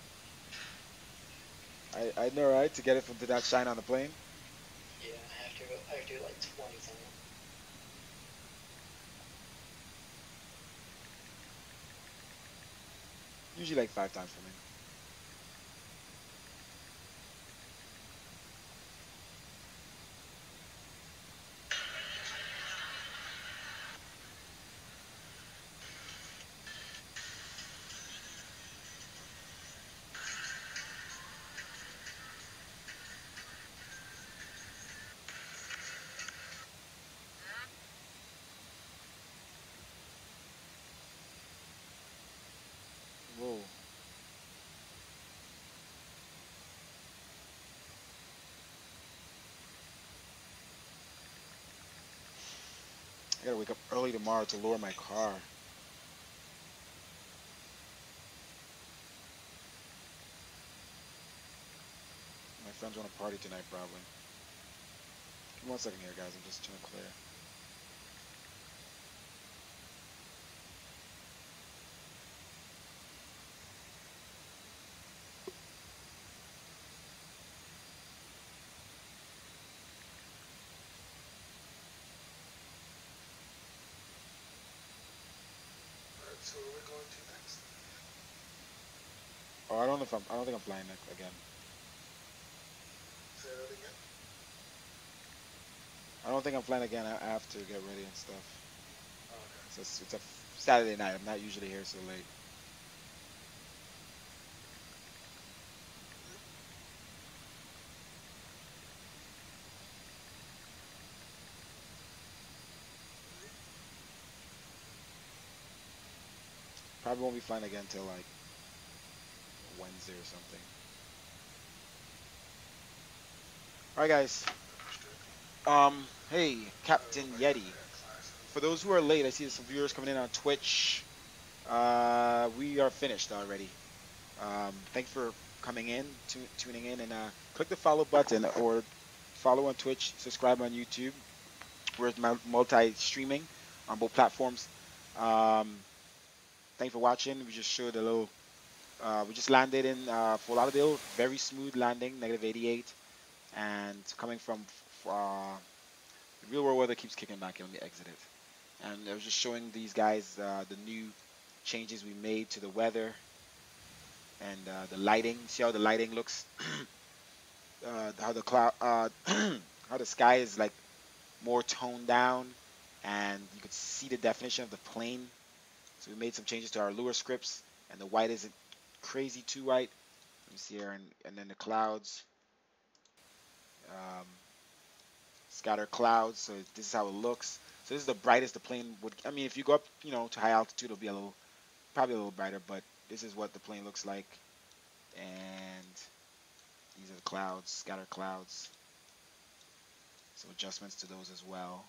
I know, right? To get it from to that shine on the plane. Yeah, I have to do it like 20 times. Usually like 5 times for me. Whoa. I gotta wake up early tomorrow to lower my car. My friends want to party tonight, probably. Give me 1 second here, guys. I'm just trying to clear. Alright, so where are we going to next? Oh, I don't think I'm flying next again. Say that again? I don't think I'm flying again. I have to get ready and stuff. Oh, okay. It's a Saturday night. I'm not usually here so late. Probably won't be flying again until like Wednesday or something. Alright, guys. Hey, Captain Yeti. For those who are late, I see some viewers coming in on Twitch. We are finished already. Thanks for coming in, tuning in, and click the follow button or follow on Twitch, subscribe on YouTube. We're multi-streaming on both platforms. Thanks for watching. We just showed a little. We just landed in Fort Lauderdale. Very smooth landing, -88, and coming from real world weather keeps kicking back in. Let me exit it. And I was just showing these guys the new changes we made to the weather and the lighting. See how the lighting looks? How the cloud, how the sky is like more toned down, and you could see the definition of the plane. So we made some changes to our lure scripts, and the white isn't crazy too white. Let me see here, and then the clouds, um, scatter clouds. So this is how it looks. So this is the brightest the plane would. I mean, if you go up, to high altitude, it'll be probably a little brighter, but this is what the plane looks like. And these are the clouds, scatter clouds. So adjustments to those as well.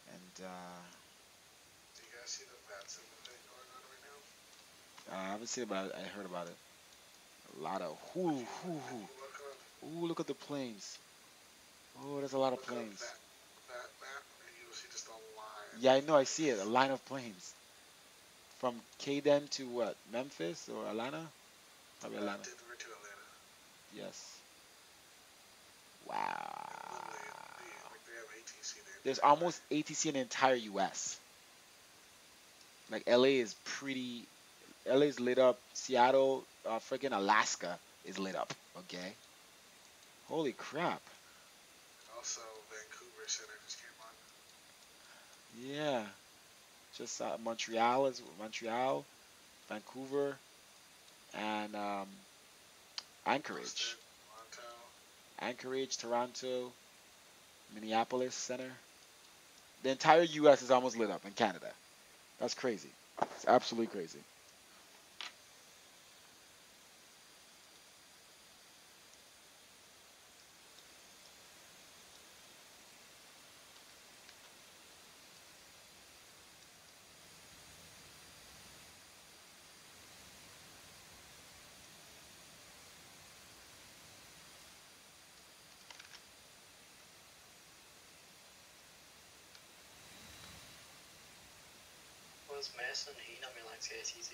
And Do you guys see the Vatsim thing going on right now? I haven't seen about it. I heard about it. A lot of If you, if you look on ooh, look at the planes. Oh, there's a lot of look up planes. that map, and you'll see just a line. Yeah, I know. I see it. A line of planes from Kaden to what? Memphis or Atlanta? Probably Atlanta. Denver to Atlanta. Yes. And Wow. they have ATC there. There's almost ATC in the entire U.S. Like LA is pretty. LA is lit up. Seattle, freaking Alaska is lit up. Okay. Holy crap. Also, Vancouver Center just came on. Yeah. Just Montreal, Vancouver, and Anchorage. Boston, Toronto. Anchorage, Toronto, Minneapolis Center. The entire U.S. is almost lit up in Canada. That's crazy. It's absolutely crazy. Was Mason he not mean like ATC?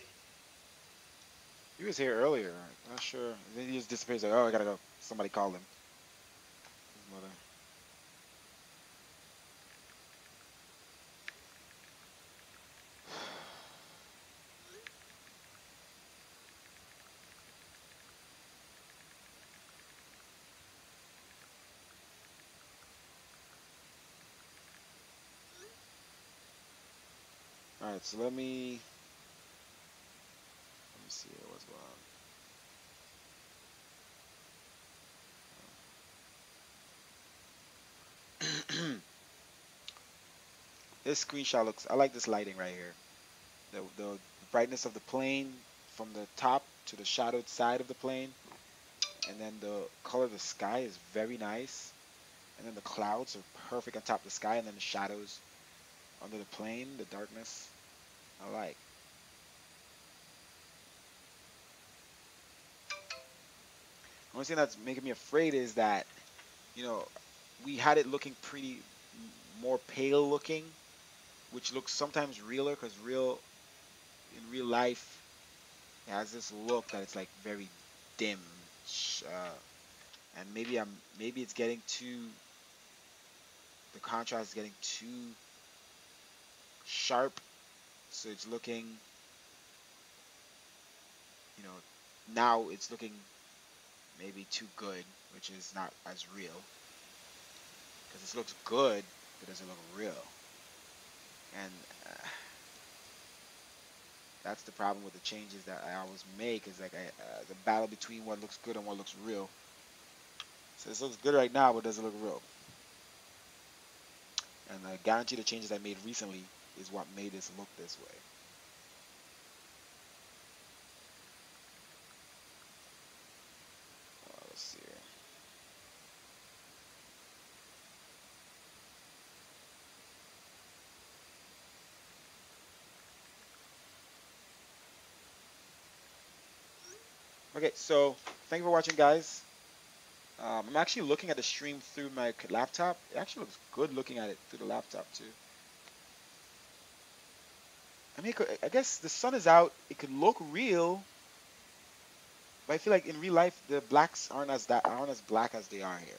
He was here earlier. Not sure. Then he just disappears. Like, oh, I gotta go. Somebody called him. His mother. All right. So let me see what's going on. This screenshot looks. I like this lighting right here. The brightness of the plane from the top to the shadowed side of the plane, and then the color of the sky is very nice. And then the clouds are perfect on top of the sky, and then the shadows under the plane, the darkness. I like. The only thing that's making me afraid is that, we had it looking pretty more pale looking, which looks sometimes realer because in real life it has this look that it's like very dim, and maybe it's getting too the contrast is getting too sharp, so it's looking, you know, now it's looking maybe too good, which is not as real. Because this looks good, but doesn't look real. And that's the problem with the changes that I always make, is like the battle between what looks good and what looks real. So this looks good right now, but doesn't look real. And I guarantee the changes I made recently is what made this look this way. Let's see here. Okay, so thank you for watching, guys. I'm actually looking at the stream through my laptop. It actually looks good looking at it through the laptop too. I mean, I guess the sun is out. It could look real, But I feel like in real life the blacks aren't as black as they are here.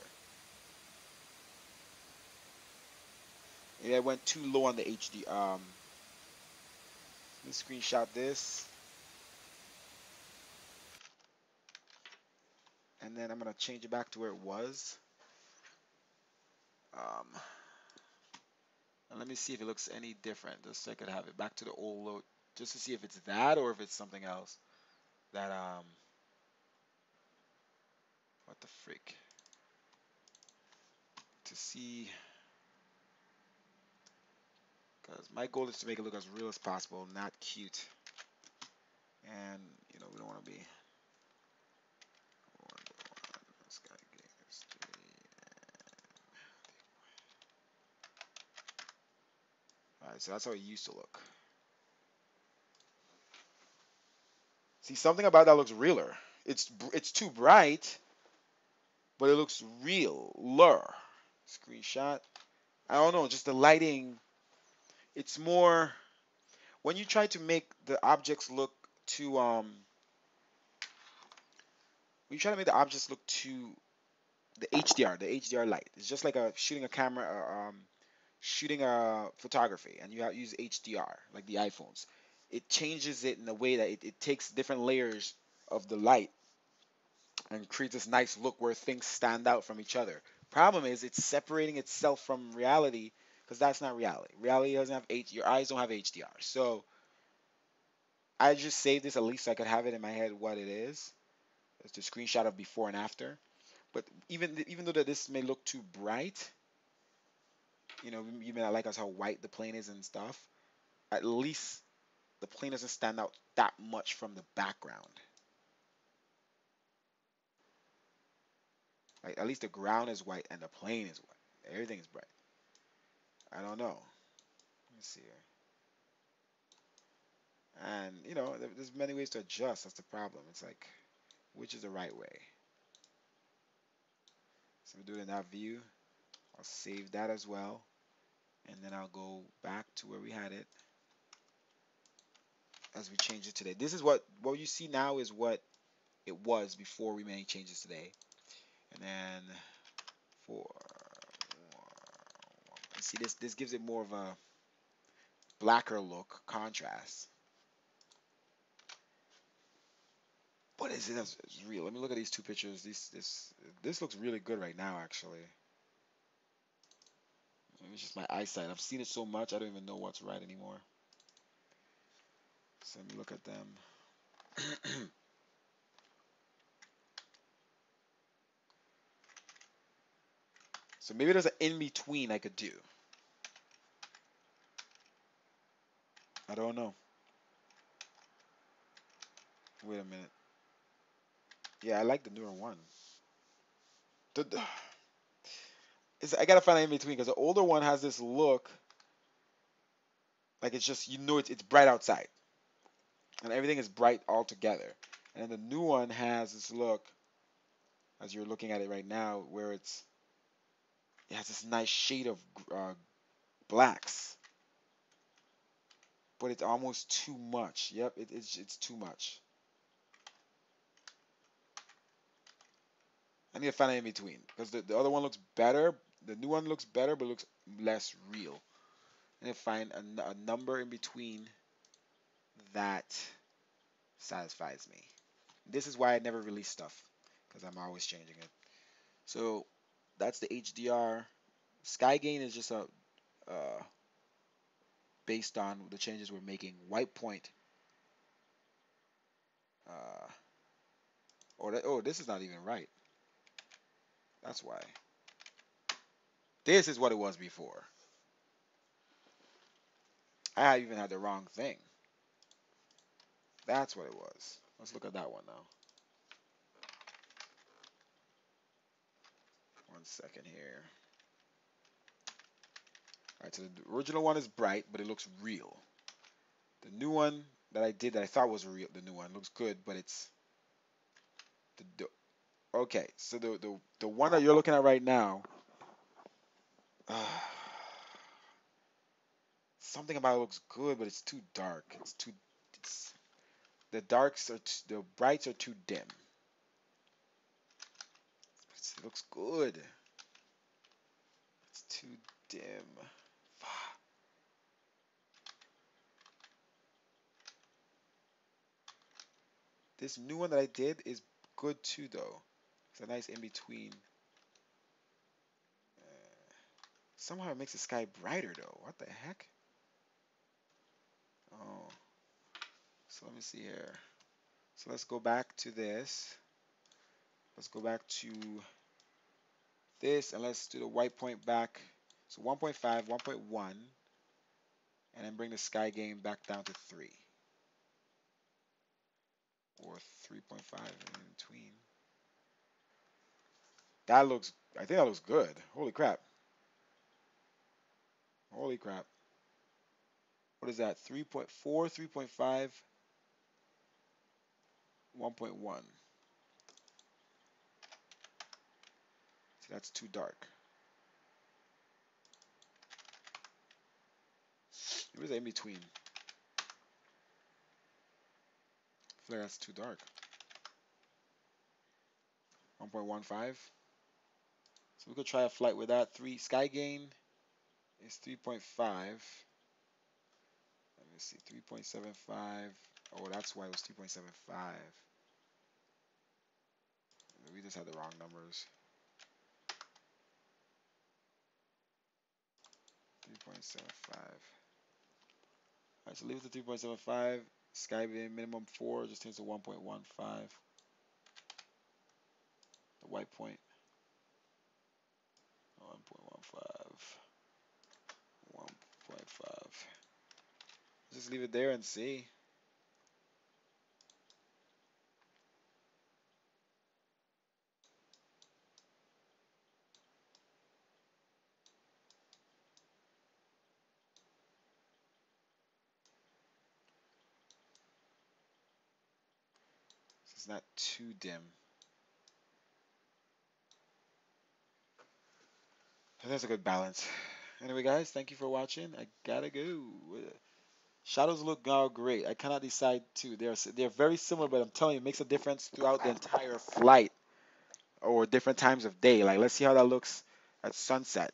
Maybe I went too low on the HD. Let me screenshot this, and then I'm gonna change it back to where it was. Um, and let me see if it looks any different. Just so I could have it back to the old load, just to see if it's that or if it's something else. That what the freak? To see, because my goal is to make it look as real as possible, not cute. And you know we don't want to be. Alright, so that's how it used to look. See, something about that looks realer. It's too bright, but it looks real. Lure. Screenshot. I don't know, just the lighting. It's more when you try to make the objects look too when you try to make the objects look too the HDR light. It's just like a shooting a camera, shooting a photography, and you have use HDR like the iPhones. It changes it in a way that it takes different layers of the light and creates this nice look where things stand out from each other. Problem is, it's separating itself from reality because that's not reality. Reality doesn't have your eyes don't have HDR. So I just saved this at least so I could have it in my head what it is. It's a screenshot of before and after. But even though that this may look too bright, you know, you may not like us how white the plane is and stuff. At least the plane doesn't stand out that much from the background. Like, at least the ground is white and the plane is white. Everything is bright. I don't know. Let me see here. And you know, there's many ways to adjust. That's the problem. It's like, which is the right way? So we do it in that view. I'll save that as well, and then I'll go back to where we had it as we change it today. This is what you see now is what it was before we made changes today. And then for see this gives it more of a blacker look, contrast. What is it that's real? Let me look at these two pictures. This looks really good right now, actually. It's just my eyesight. I've seen it so much, I don't even know what's right anymore. So let me look at them. So maybe there's an in-between I could do. I don't know. Wait a minute. Yeah, I like the newer one. I gotta find an in-between because the older one has this look like it's just, you know, it's bright outside. And everything is bright all together. And then the new one has this look, as you're looking at it right now, where it has this nice shade of blacks, but it's almost too much. Yep, it's too much. I need to find an in between because the other one looks better. The new one looks better, but looks less real. I need to find a number in between that satisfies me. This is why I never release stuff because I'm always changing it. So that's the HDR. Sky gain is just a based on the changes we're making. White point. Uh, oh, this is not even right. That's why. This is what it was before. I even had the wrong thing. That's what it was. Let's look at that one now. 1 second here. Alright, so the original one is bright, but it looks real. The new one that I did that I thought was real, the new one looks good, but it's okay. So the one that you're looking at right now, something about it looks good, but it's too dark. It's the brights are too dim. It looks good. It's too dim. This new one that I did is good too, though. It's a nice in between. Somehow it makes the sky brighter, though. What the heck? Oh, so let me see here. So let's go back to this. Let's go back to this, and let's do the white point back. So 1.5, 1.1, and then bring the sky gain back down to 3. Or 3.5 in between. I think that looks good. Holy crap. Holy crap. What is that? 3.4, 3.5, 1.1. See, that's too dark. It was in between. I feel like that's too dark. 1.15. So we could try a flight with that. Sky gain is 3.5. Let me see, 3.75. Oh, that's why it was 3.75. We just had the wrong numbers. 3.75. Alright, so leave it to 3.75. Sky gain minimum 4 just turns to 1.15. The white point. 1.15. 1.5. Just leave it there and see. It's not too dim. So that's a good balance. Anyway, guys, thank you for watching. I gotta go. Shadows look now great. I cannot decide too. They're very similar, but I'm telling you, it makes a difference throughout the entire flight or different times of day. Like, let's see how that looks at sunset.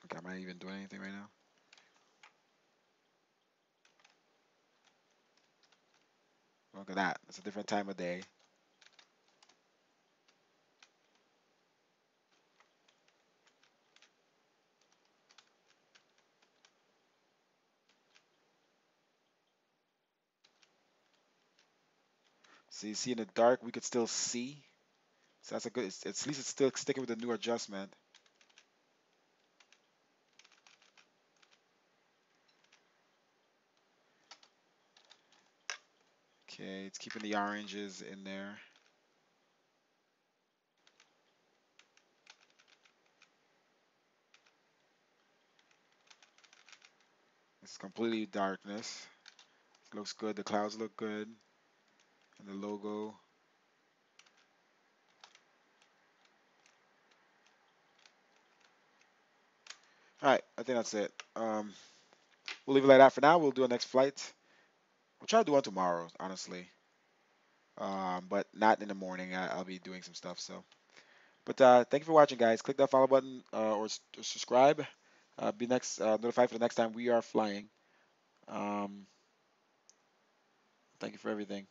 Okay, am I even doing anything right now? Look at that. It's a different time of day. So you see in the dark, we could still see. So that's a good. At least it's still sticking with the new adjustment. Okay, it's keeping the oranges in there. This is completely darkness. It looks good. The clouds look good. And the logo. Alright, I think that's it. We'll leave it like that for now. We'll do a next flight. We'll try to do one tomorrow, honestly. But not in the morning. I'll be doing some stuff. So, but thank you for watching, guys. Click that follow button or subscribe. Be notified for the next time we are flying. Thank you for everything.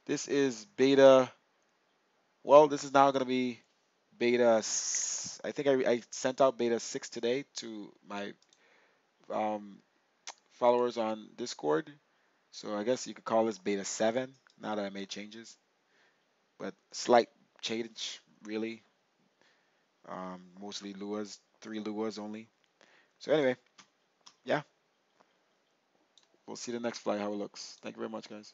This is beta. Well, this is now going to be beta. I think I sent out beta 6 today to my um, followers on Discord. So I guess you could call this beta 7 now that I made changes. But slight change, really. Mostly Luas, 3 Luas only. So anyway, yeah. We'll see the next flight how it looks. Thank you very much, guys.